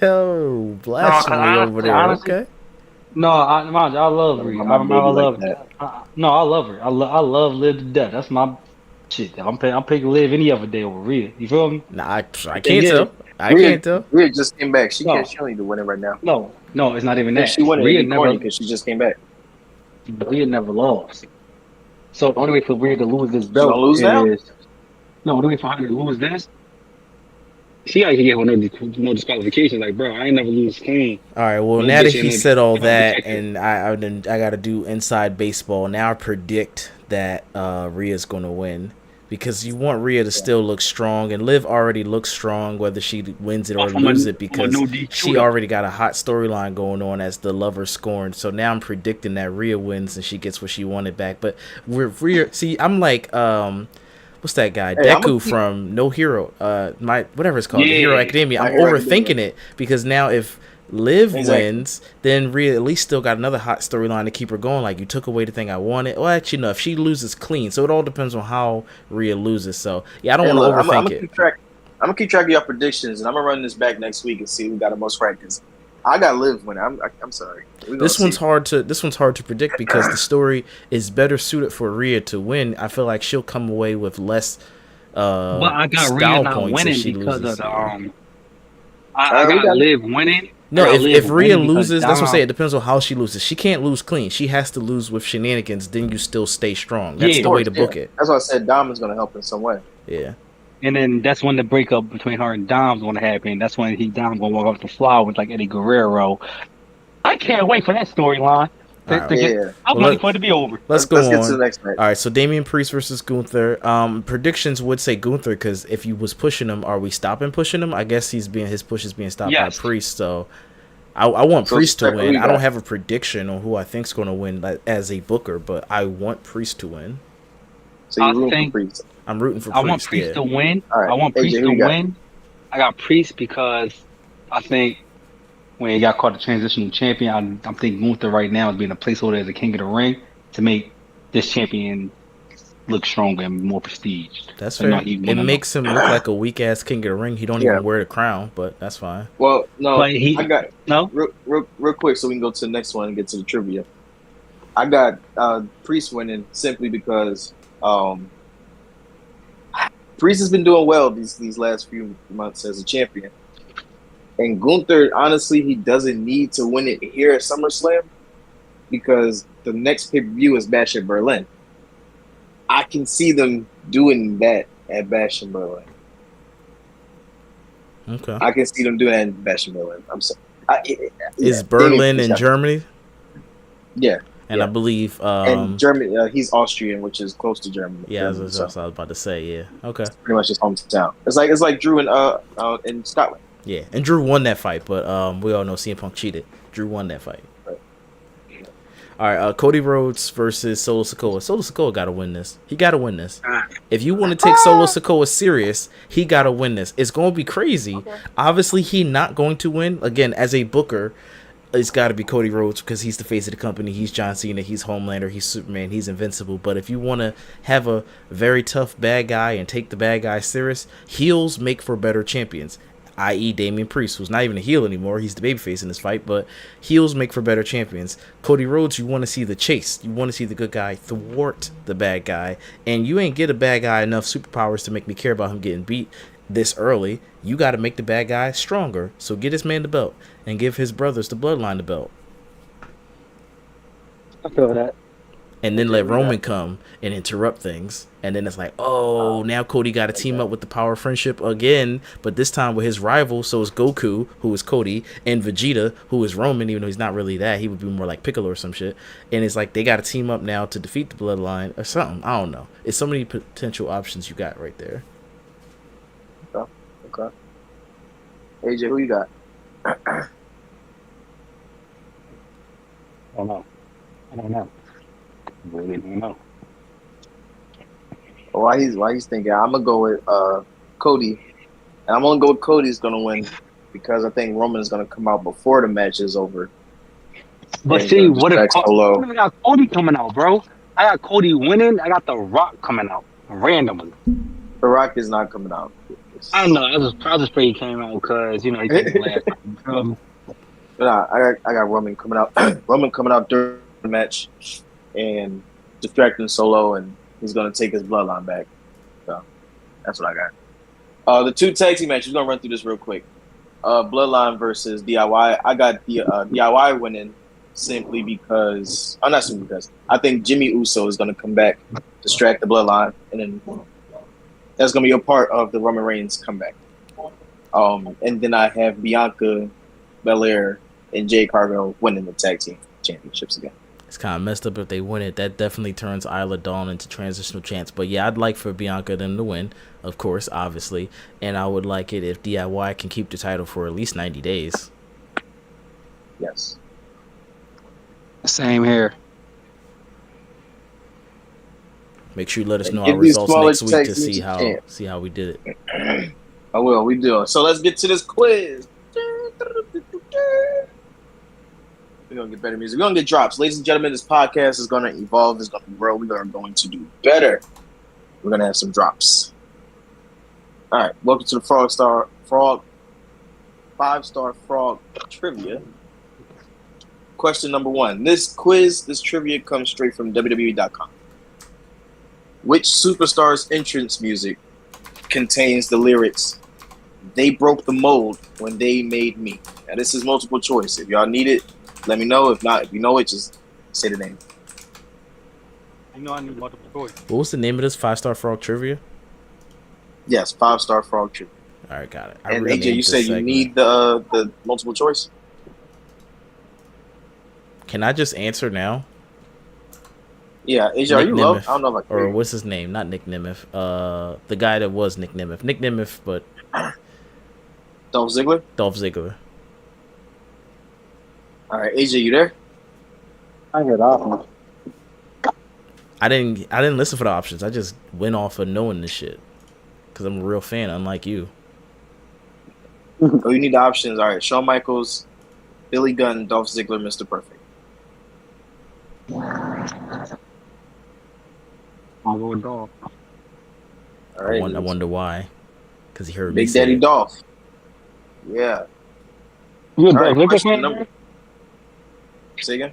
Oh, blasphemy over there. Honestly, okay. No, I love Rhea. I love her. I love her. I love Liv to death. That's my shit. I'm picking Liv any other day over Rhea. You feel me? Nah, I can't tell. I can't tell. Rhea just came back. She don't need to win it right now. No, it's not even that. She won it because she just came back. Rhea never lost. So the only way for Rhea to lose this belt the only way for her to lose this, she got to get no disqualification. Like, bro, I ain't never lose clean. All right, well, now that he said all that, and I got to do inside baseball, now I predict that Rhea's going to win. Because you want Rhea to still look strong, and Liv already looks strong whether she wins it or loses it because she already got a hot storyline going on as the lover scorned. So now I'm predicting that Rhea wins and she gets what she wanted back. But Rhea, see, I'm like, what's that guy? Deku from No Hero, whatever it's called, the Hero Academia. I'm overthinking it because now if Liv wins, then Rhea at least still got another hot storyline to keep her going. Like, you took away the thing I wanted. Well, actually, no, if she loses clean. So it all depends on how Rhea loses. So, yeah, I don't want to overthink it. I'm going to keep track of your predictions, and I'm going to run this back next week and see who got the most right. Because I got Liv winning. I'm sorry. This one's hard to predict because the story is better suited for Rhea to win. I feel like she'll come away with less but I got Rhea not winning because of the I got Liv winning. No, if Rhea loses, that's what I'm saying. It depends on how she loses. She can't lose clean. She has to lose with shenanigans. Then you still stay strong. That's the way to book it. That's why I said Dom is going to help in some way. Yeah. And then that's when the breakup between her and Dom's going to happen. That's when Dom's going to walk up the floor with like Eddie Guerrero. I can't wait for that storyline. I'm waiting for it to be over. Let's go on. Get to the next match. All right, so Damian Priest versus Gunther. Predictions would say Gunther because if he was pushing him, are we stopping pushing him? I guess his push is being stopped by Priest. So I want Priest to win. I don't have a prediction on who I think's going to win as a booker, but I want Priest to win. So you're rooting for Priest. I'm rooting for Priest. I want Priest to win. Right. I want Priest to win. I got Priest because I think when he got called the transitional champion, I'm thinking Gunther right now is being a placeholder as a king of the ring to make this champion look stronger and more prestige. That's fair. It makes him look like a weak ass king of the ring. He don't even wear the crown, but that's fine. Well, no, real quick, so we can go to the next one and get to the trivia. I got Priest winning simply because Priest has been doing well these last few months as a champion. And Gunther, honestly, he doesn't need to win it here at SummerSlam because the next pay-per-view is Bash at Berlin. I can see them doing that at Bash in Berlin. Okay. I can see them doing that in Bash in Berlin. I'm sorry. Is Berlin in Germany? Yeah. And I believe... and Germany, he's Austrian, which is close to Germany. Yeah, that's what I was about to say, yeah. Okay. It's pretty much his hometown. It's like Drew in Scotland. Yeah, and Drew won that fight, but we all know CM Punk cheated. Drew won that fight. Right. All right, Cody Rhodes versus Solo Sikoa. Solo Sikoa got to win this. He got to win this. If you want to take Solo Sikoa serious, he got to win this. It's going to be crazy. Okay. Obviously, he not going to win. Again, as a booker, it's got to be Cody Rhodes because he's the face of the company. He's John Cena. He's Homelander. He's Superman. He's invincible. But if you want to have a very tough bad guy and take the bad guy serious, heels make for better champions. I.e. Damian Priest, who's not even a heel anymore. He's the babyface in this fight, but heels make for better champions. Cody Rhodes, you want to see the chase. You want to see the good guy thwart the bad guy, and you ain't get a bad guy enough superpowers to make me care about him getting beat. this early. You got to make the bad guy stronger. So get this man the belt and give his brothers the bloodline the belt. I feel that. And then let Roman come and interrupt things. And then it's like, oh, now Cody got to team up with the Power of Friendship again. But this time with his rival. So it's Goku, who is Cody, and Vegeta, who is Roman, even though he's not really that. He would be more like Piccolo or some shit. And it's like they got to team up now to defeat the Bloodline or something. I don't know. It's so many potential options you got right there. Okay. AJ, who you got? I don't know. Really don't know. Why he's thinking I'm gonna go with Cody, and I'm gonna go with Cody's gonna win because I think Roman is gonna come out before the match is over. But see, what if I got Cody coming out, bro? I got Cody winning. I got The Rock coming out randomly. The Rock is not coming out. I don't know. I just pray he came out because he came last time. Nah, I got Roman coming out. Roman coming out during the match and distracting Solo, and he's gonna take his bloodline back. So that's what I got. The 2 tag team matches. We're gonna run through this real quick. Bloodline versus DIY. I got the DIY winning simply because not simply because I think Jimmy Uso is gonna come back, distract the bloodline, and then that's gonna be a part of the Roman Reigns comeback. And then I have Bianca Belair and Jade Cargill winning the tag team championships again. It's kind of messed up if they win it. That definitely turns Isla Dawn into transitional champs. But yeah, I'd like for Bianca them to win, of course, obviously. And I would like it if DIY can keep the title for at least 90 days. Yes. Same here. Make sure you let us know our results next week to see how we did it. I will. We do. So let's get to this quiz. We're going to get better music. We're going to get drops. Ladies and gentlemen, this podcast is going to evolve. It's going to grow. We are going to do better. We're going to have some drops. All right. Welcome to the 5-Star Frog Trivia. Question number 1. This trivia comes straight from WWE.com. Which superstar's entrance music contains the lyrics, "They broke the mold when they made me"? Now, this is multiple choice. If y'all need it, let me know. If not, if you know it, just say the name. I know I need multiple choice. What was the name of this 5-Star Frog Trivia? Yes, 5-Star Frog Trivia. All right, got it. And AJ, you said you need the multiple choice? Can I just answer now? Yeah, AJ, are you low? I don't know if I can. Or what's his name? Not Nick Nemeth. The guy that was Nick Nemeth. Nick Nemeth, but Dolph Ziggler? Dolph Ziggler. All right, AJ, you there? I heard options. I didn't listen for the options. I just went off of knowing this shit because I'm a real fan, unlike you. Oh, you need the options. All right, Shawn Michaels, Billy Gunn, Dolph Ziggler, Mr. Perfect. I'll go with Dolph. All right, I wonder why. Because he heard me Big say Daddy it. Dolph. Yeah. You a Dolph Ziggler fan? Say again?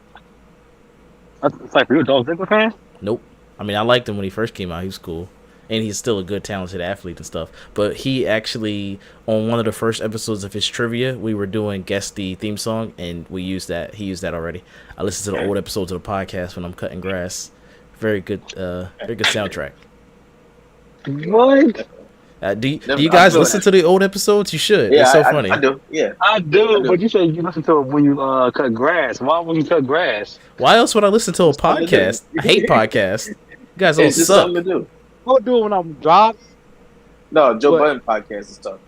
It's like, you a Dolph Ziggler fan? Nope. I mean, I liked him when he first came out. He was cool. And he's still a good, talented athlete and stuff. But he actually, on one of the first episodes of his trivia, we were doing Guess the Theme Song, and we used that. He used that already. I listened to the old episodes of the podcast when I'm cutting grass. Very good soundtrack. What? Do you guys listen to the old episodes? You should. Yeah, it's so funny. I do. Yeah, I do. But you said you listen to it when you cut grass. Why would you cut grass? Why else would I listen to a podcast? I hate podcasts. You guys all it's just suck. something to do. I'll do it when I'm dropped. No, Joe Budden podcast is tough.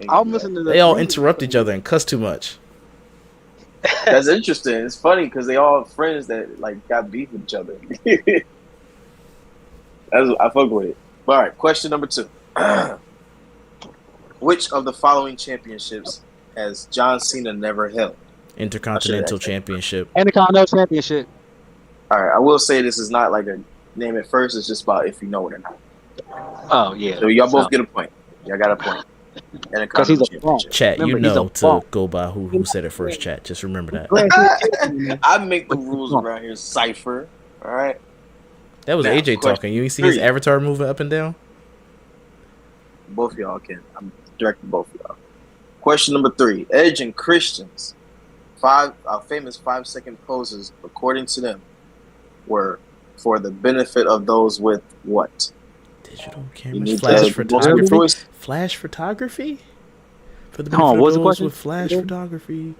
I'm listening to They all interrupt each other and cuss too much. That's interesting. It's funny because they all friends that like got beef with each other. I fuck with it. All right, question number 2. Which of the following championships has John Cena never held? Intercontinental Championship. Intercontinental Championship. All right, I will say this is not like a name it first. It's just about if you know it or not. Oh, yeah. So y'all both get a point. Y'all got a point. Because he's a Championship. Chat, remember, you know to go by who said it first, chat. Just remember that. I make the rules around here, Cypher. All right? That was Now, AJ talking. You see his avatar moving up and down? Both of y'all can. directed both of y'all. Question number 3. Edge and Christian's famous 5-second poses, according to them, were for the benefit of those with what? Digital cameras, flash photography. Flash photography? For the benefit of those with flash photography.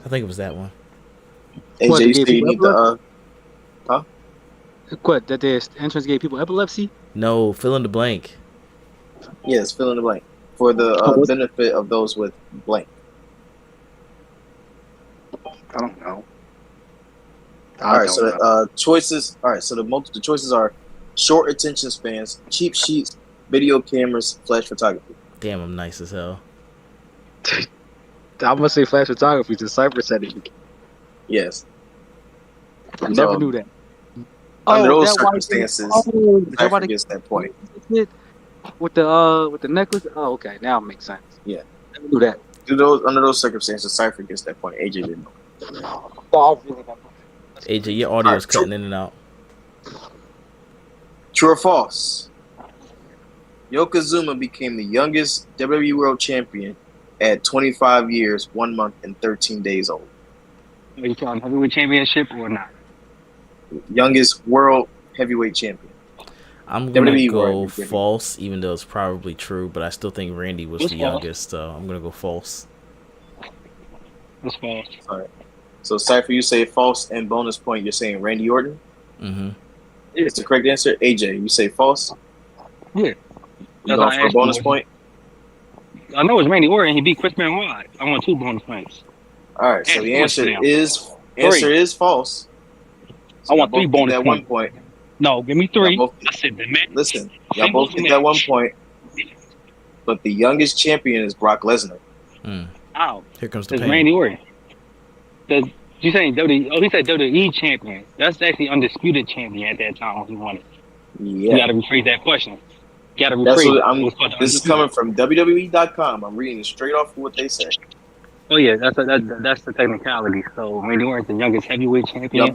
I think it was that one. AJ, you say you need the huh? What? That the entrance gave people epilepsy? No, fill in the blank. Yes, fill in the blank. For the benefit of those with blank. I don't know. Choices. All right, so the choices are short attention spans, cheap sheets, video cameras, flash photography. Damn, I'm nice as hell. I'm gonna say flash photography. The Cypher said it. Yes. I never knew that. Under those circumstances, Cypher gets that point. With the necklace. Oh, okay. Now it makes sense. Yeah. Never knew that. Under those circumstances, Cypher gets that point. AJ didn't know. AJ, your audio is cutting in and out. True or false? Yokozuna became the youngest WWE World Champion at 25 years, 1 month, and 13 days old. Are you talking heavyweight championship or not? Youngest World Heavyweight Champion. I'm going to go false, even though it's probably true, but I still think Randy was the youngest, so I'm going to go false. That's false. All right. So, Cypher, you say false, and bonus point, you're saying Randy Orton? Mm-hmm. It's the correct answer. AJ, you say false? Yeah. You going for a bonus point? I know it's Randy Orton. He beat Chris Benoit. I want 2 bonus points. All right, so the answer is false. So I want 3 bonus points. 1 point. No, give me 3. Listen, y'all both get that 1 point. But the youngest champion is Brock Lesnar. Oh, here comes the pain. Randy Orton. You saying WWE? Oh, he said WWE champion. That's actually undisputed champion at that time when he won it. Yeah. You got to rephrase that question. You got to rephrase. This is coming from WWE.com. I'm reading straight off of what they said. Oh yeah, that's the technicality. So Randy Orton's the youngest heavyweight champion.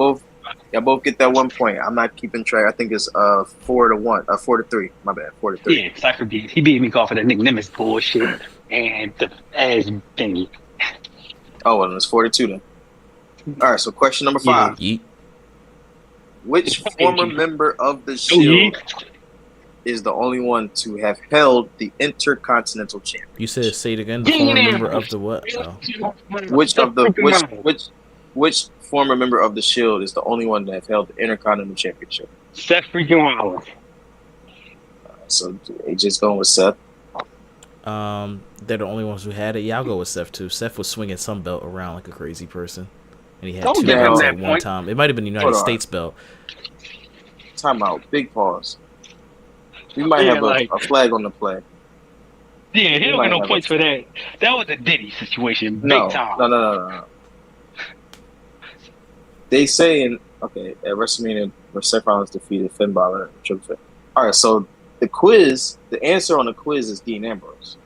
Y'all both get that 1 point. I'm not keeping track. I think it's 4-1, 4-3. My bad, 4-3. Yeah, Cypher beat. He beat me off of that Nick Nimitz bullshit and the ass thingy. Oh, well, it's 4-2 then. All right, so question number 5. Yeah. Which former member of the Shield is the only one to have held the Intercontinental Championship? You said say it again. The former member of the what? Oh. Which former member of the Shield is the only one to have held the Intercontinental Championship? Seth freaking Rollins. So AJ's going with Seth. They're the only ones who had it. Yeah, I'll go with Seth too. Seth was swinging some belt around like a crazy person, and he had 2 belts at one time. It might have been the United States belt. Time out. Big pause. We might have a flag on the play. Yeah, he don't get no points for that. That was a Diddy situation. Big time. No. They saying at WrestleMania where Seth Rollins defeated Finn Balor and Triple Threat. All right, so the answer on the quiz is Dean Ambrose.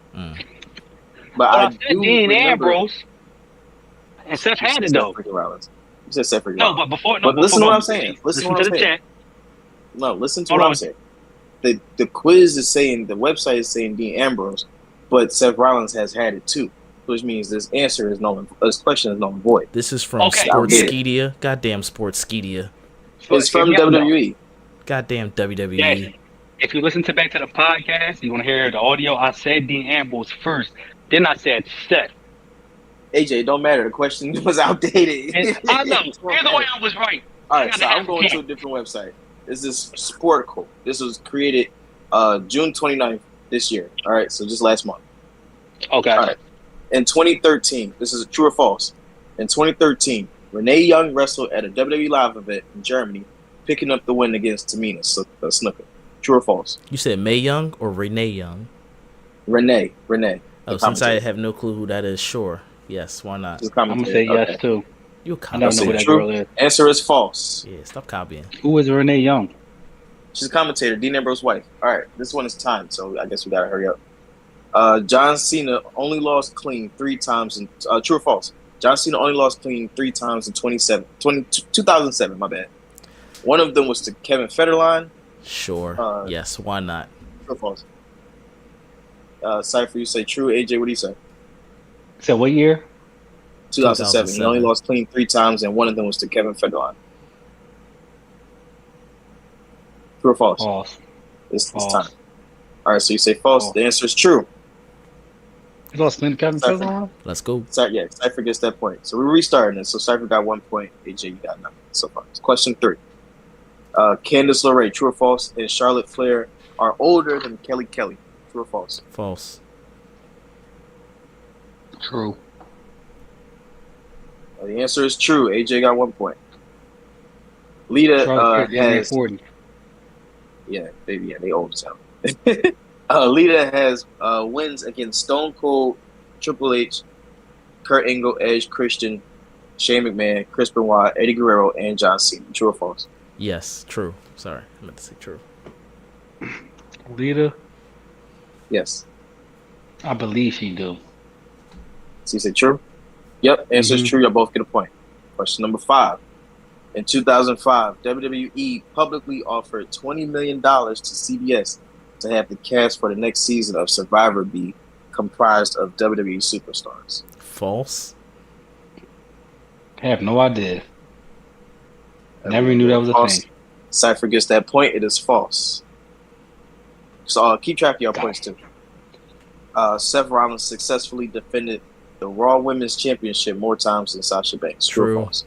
But I do Dean Ambrose. And Seth had it though. You said Seth freaking No, Rollins. but listen to what I'm saying. Listen to the chat. No, listen to what I'm saying. The quiz is saying, the website is saying Dean Ambrose, but Seth Rollins has had it too, which means this question is null and void. This is from Sportskeeda. Goddamn Sportskeeda. It's from WWE. Goddamn WWE. Yeah. If you listen back to the podcast, you want to hear the audio. I said Dean Ambrose first, then I said Seth. AJ, don't matter. The question was outdated. I know. Either way, I was right. All right, so I'm going to a different website. This is Sportico. This was created June 29th this year. All right, so just last month. Okay. All right. In 2013, this is true or false. In 2013, Renee Young wrestled at a WWE Live event in Germany, picking up the win against Tamina Snuka. True or false? You said Mae Young or Renee Young? Renee. Oh, since I have no clue who that is, sure. Yes, why not? I'm going to say yes, too. You I don't know who that girl is. Answer is false. Yeah, stop copying. Who is Renee Young? She's a commentator, Dean Ambrose's wife. All right, this one is timed, so I guess we got to hurry up. John Cena only lost clean 3 times. True or false? John Cena only lost clean 3 times in 2007. My bad. One of them was to Kevin Federline. Sure. Yes. Why not? True or false? Cypher, you say true. AJ, what do you say? So what year? 2007. He only lost clean 3 times, and one of them was to Kevin Federline. True or false? False. It's time. All right, so you say false. The answer is true. You lost clean to Kevin Federline? Let's go. Cypher gets that point. So we're restarting it. So Cypher got 1 point. AJ, you got nothing so far. Question 3. Candice LeRae, true or false, and Charlotte Flair are older than Kelly Kelly. True or false? False. True. The answer is true. AJ got 1 point. Lita has 40. Yeah, they old as hell. Lita has wins against Stone Cold, Triple H, Kurt Angle, Edge, Christian, Shane McMahon, Chris Benoit, Eddie Guerrero, and John Cena. True or false? Yes, true. Sorry, I meant to say true. Lita? Yes. I believe she do. So you say true? Yep, answer is true. Y'all both get a point. Question number 5. In 2005, WWE publicly offered $20 million to CBS to have the cast for the next season of Survivor be comprised of WWE superstars. False. I have no idea. Never knew that was a thing. Cypher gets that point. It is false. So keep track of your points too. Seth Rollins successfully defended the Raw Women's Championship more times than Sasha Banks. True or false?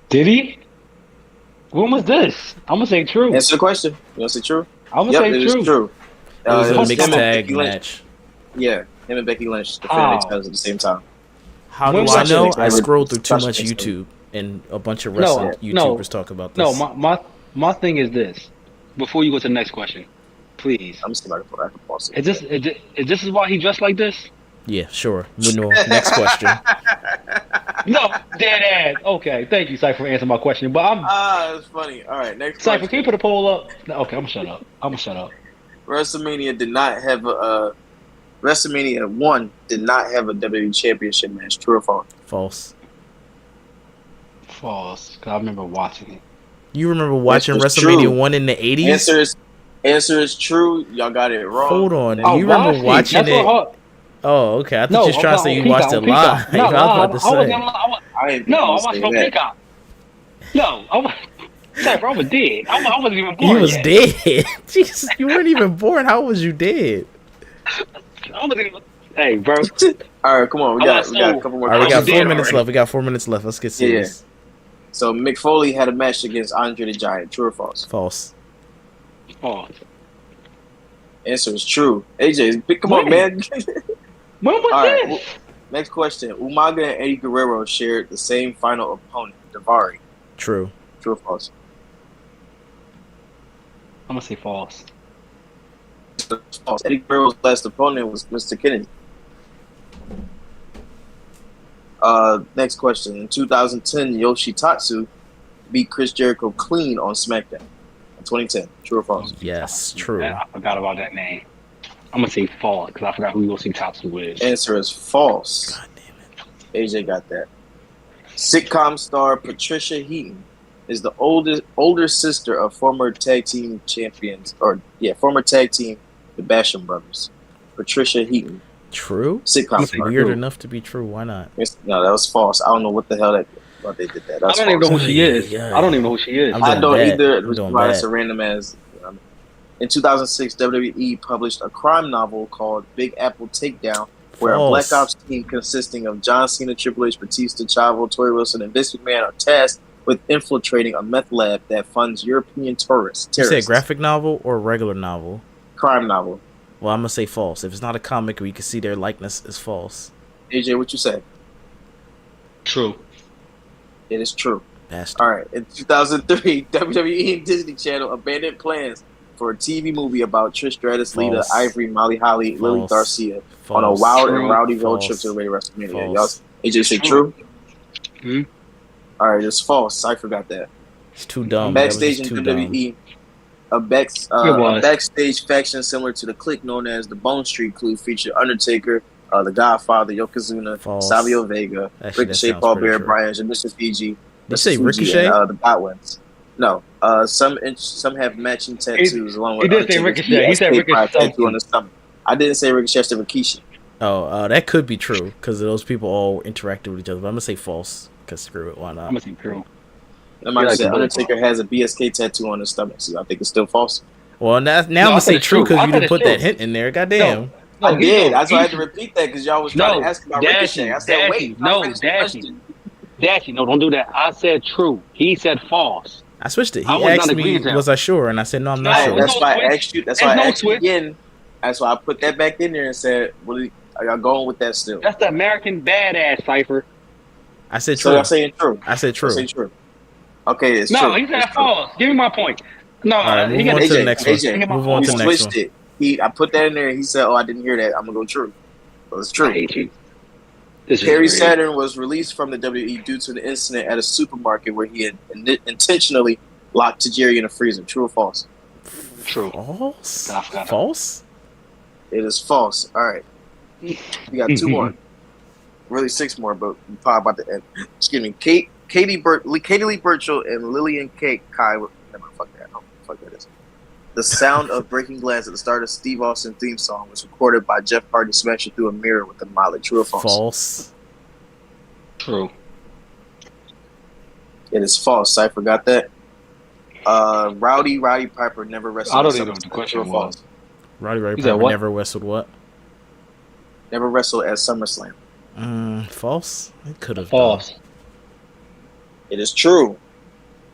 Did he? When was this? I'm gonna say true. Answer the question. You want to say true? I'm gonna say true. It is true. It was a mixed tag match. Yeah, him and Becky Lynch defended each other at the same time. How do I know? I scrolled through too much YouTube and a bunch of wrestling YouTubers talk about this. No, my thing is this. Before you go to the next question, please. I'm just gonna pause it. Is this why he dressed like this? Yeah, sure. No, next question. No, dead ass. Okay, thank you, Cypher, for answering my question. But it's funny. All right, next Cypher, question. can you put a poll up? No, okay, I'm gonna shut up. WrestleMania did not have WrestleMania 1 did not have a WWE Championship match. True or false? False. False. Cause I remember watching it. You remember watching WrestleMania true. 1 in the 80s? Answer is true. Y'all got it wrong. Hold on. You remember watching it? Oh, okay. I thought you were trying to say you watched it live. No, I was about to say. I watched it on Peacock. No, Cypher, I was dead. I wasn't even born. You was yet. dead. Jesus, you weren't even born. How was you dead? I wasn't even. Hey, bro. All right, come on. We got a couple more. All right, we got 4 dead minutes already. left. We got 4 minutes left. Let's get serious. Yeah. So Mick Foley had a match against Andre the Giant. True or false? False. False. Answer is true. AJ, come on, man. When was this? Well, next question. Umaga and Eddie Guerrero shared the same final opponent, Daivari. True. True or false? I'm gonna say false. False. Eddie Guerrero's last opponent was Mr. Kennedy. Next question. In 2010, Yoshitatsu beat Chris Jericho clean on SmackDown. In 2010. True or false? Yes, true. I forgot about that name. I'm gonna say false because I forgot who Yoshitatsu is. Answer is false. God damn it. AJ got that. Sitcom star Patricia Heaton is the older sister of former tag team champions, former tag team, the Basham Brothers. Patricia Heaton. True? Sitcom star. Weird enough to be true. Why not? No, that was false. I don't know what the hell they did that. I don't even know who she is. I don't even know who she is. I don't either. It's It's a random as. In 2006, WWE published a crime novel called Big Apple Takedown, where a Black Ops team consisting of John Cena, Triple H, Batista, Chavo, Tori Wilson, and Vince McMahon are tasked with infiltrating a meth lab that funds European terrorists. You said graphic novel or regular novel? Crime novel. Well, I'm going to say false. If it's not a comic where you can see their likeness, it's false. AJ, what you say? True. It is true. Bastard. All right. In 2003, WWE and Disney Channel abandoned plans for a TV movie about Trish Stratus, Lita, Ivory, Molly Holly, Lily Garcia on a wild and rowdy road trip to the way to WrestleMania. Y'all, AJ say true? Mm-hmm. All right, it's false. Cypher got that. It's too dumb. Backstage in WWE, a backstage faction similar to the Clique known as the Bone Street Crew featured Undertaker, the Godfather, Yokozuna, Savio Vega, Ricochet, Paul Bearer, Brian, and Mr. Fiji. Did you say Ricochet? And, the Godwins. No. Some have matching tattoos along with He did say Ricochet. He said Ricochet tattoo on the stomach. I didn't say Ricochet to Rikishi. Oh, that could be true because those people all interacted with each other. But I'm gonna say false because screw it, why not? I'm gonna say true. I might say Undertaker has a BSK tattoo on his stomach, so I think it's still false. Well, now I'm gonna say true because you didn't put that hint in there. Goddamn. No, I did. That's why I had to repeat that because y'all was trying to ask about Ricochet. I said, wait, Dashi, no, don't do that. I said true. He said false. I switched it. He asked me, was I sure? And I said, no, I'm not sure. That's why I asked you. That's why I asked you again. That's why I put that back in there and said, well, are y'all going with that still? That's the American badass Cypher. I said true. So I'm saying true. I said true. I said true. Okay, it's true. No, he said false. Give me my point. No, right, move on to the next one. Move on to the next one. I put that in there and he said, oh, I didn't hear that. I'm going to go true. So it's true. I hate you. Perry Saturn was released from the WWE due to an incident at a supermarket where he had intentionally locked Tajiri in a freezer. True or false? True. False? False? It is false. All right. We got 2 more. Really 6 more, but we're probably about to end. Excuse me. Katie Lee Burchill and Lillian Kai. Fuck that. Oh, fuck that is. The sound of breaking glass at the start of Steve Austin theme song was recorded by Jeff Hardy smashing through a mirror with a mallet. True or false? False. True. It is false. Cypher got that. Roddy Piper never wrestled. I don't even know what the question was. Roddy Piper never wrestled what? Never wrestled at SummerSlam. False. It could have. False. It is true.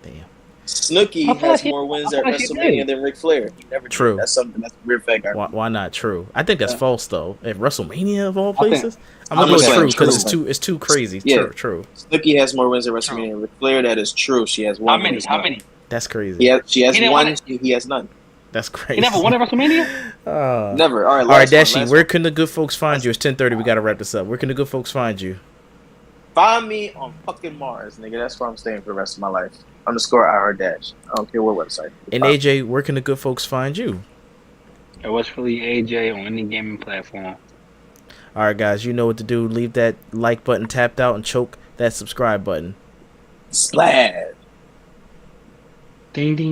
Damn. Snooki has more wins at WrestleMania than Ric Flair. He never true. Did. That's a weird fact. Why not true? I think that's false though. At WrestleMania of all places, I'm gonna go true because it's too crazy. Yeah. True. Snooki has more wins at WrestleMania than Ric Flair. That is true. She has one. How many? That's crazy. She has one. He has none. That's crazy. He never won at WrestleMania? Never. All right, Dashi, where can the good folks find you? It's 10:30. We gotta wrap this up. Where can the good folks find you? Find me on fucking Mars, nigga. That's where I'm staying for the rest of my life. _IRDash. I don't care what website. And AJ, where can the good folks find you? At West Philly AJ on any gaming platform. All right, guys, you know what to do. Leave that like button tapped out and choke that subscribe button. Slab. Ding ding.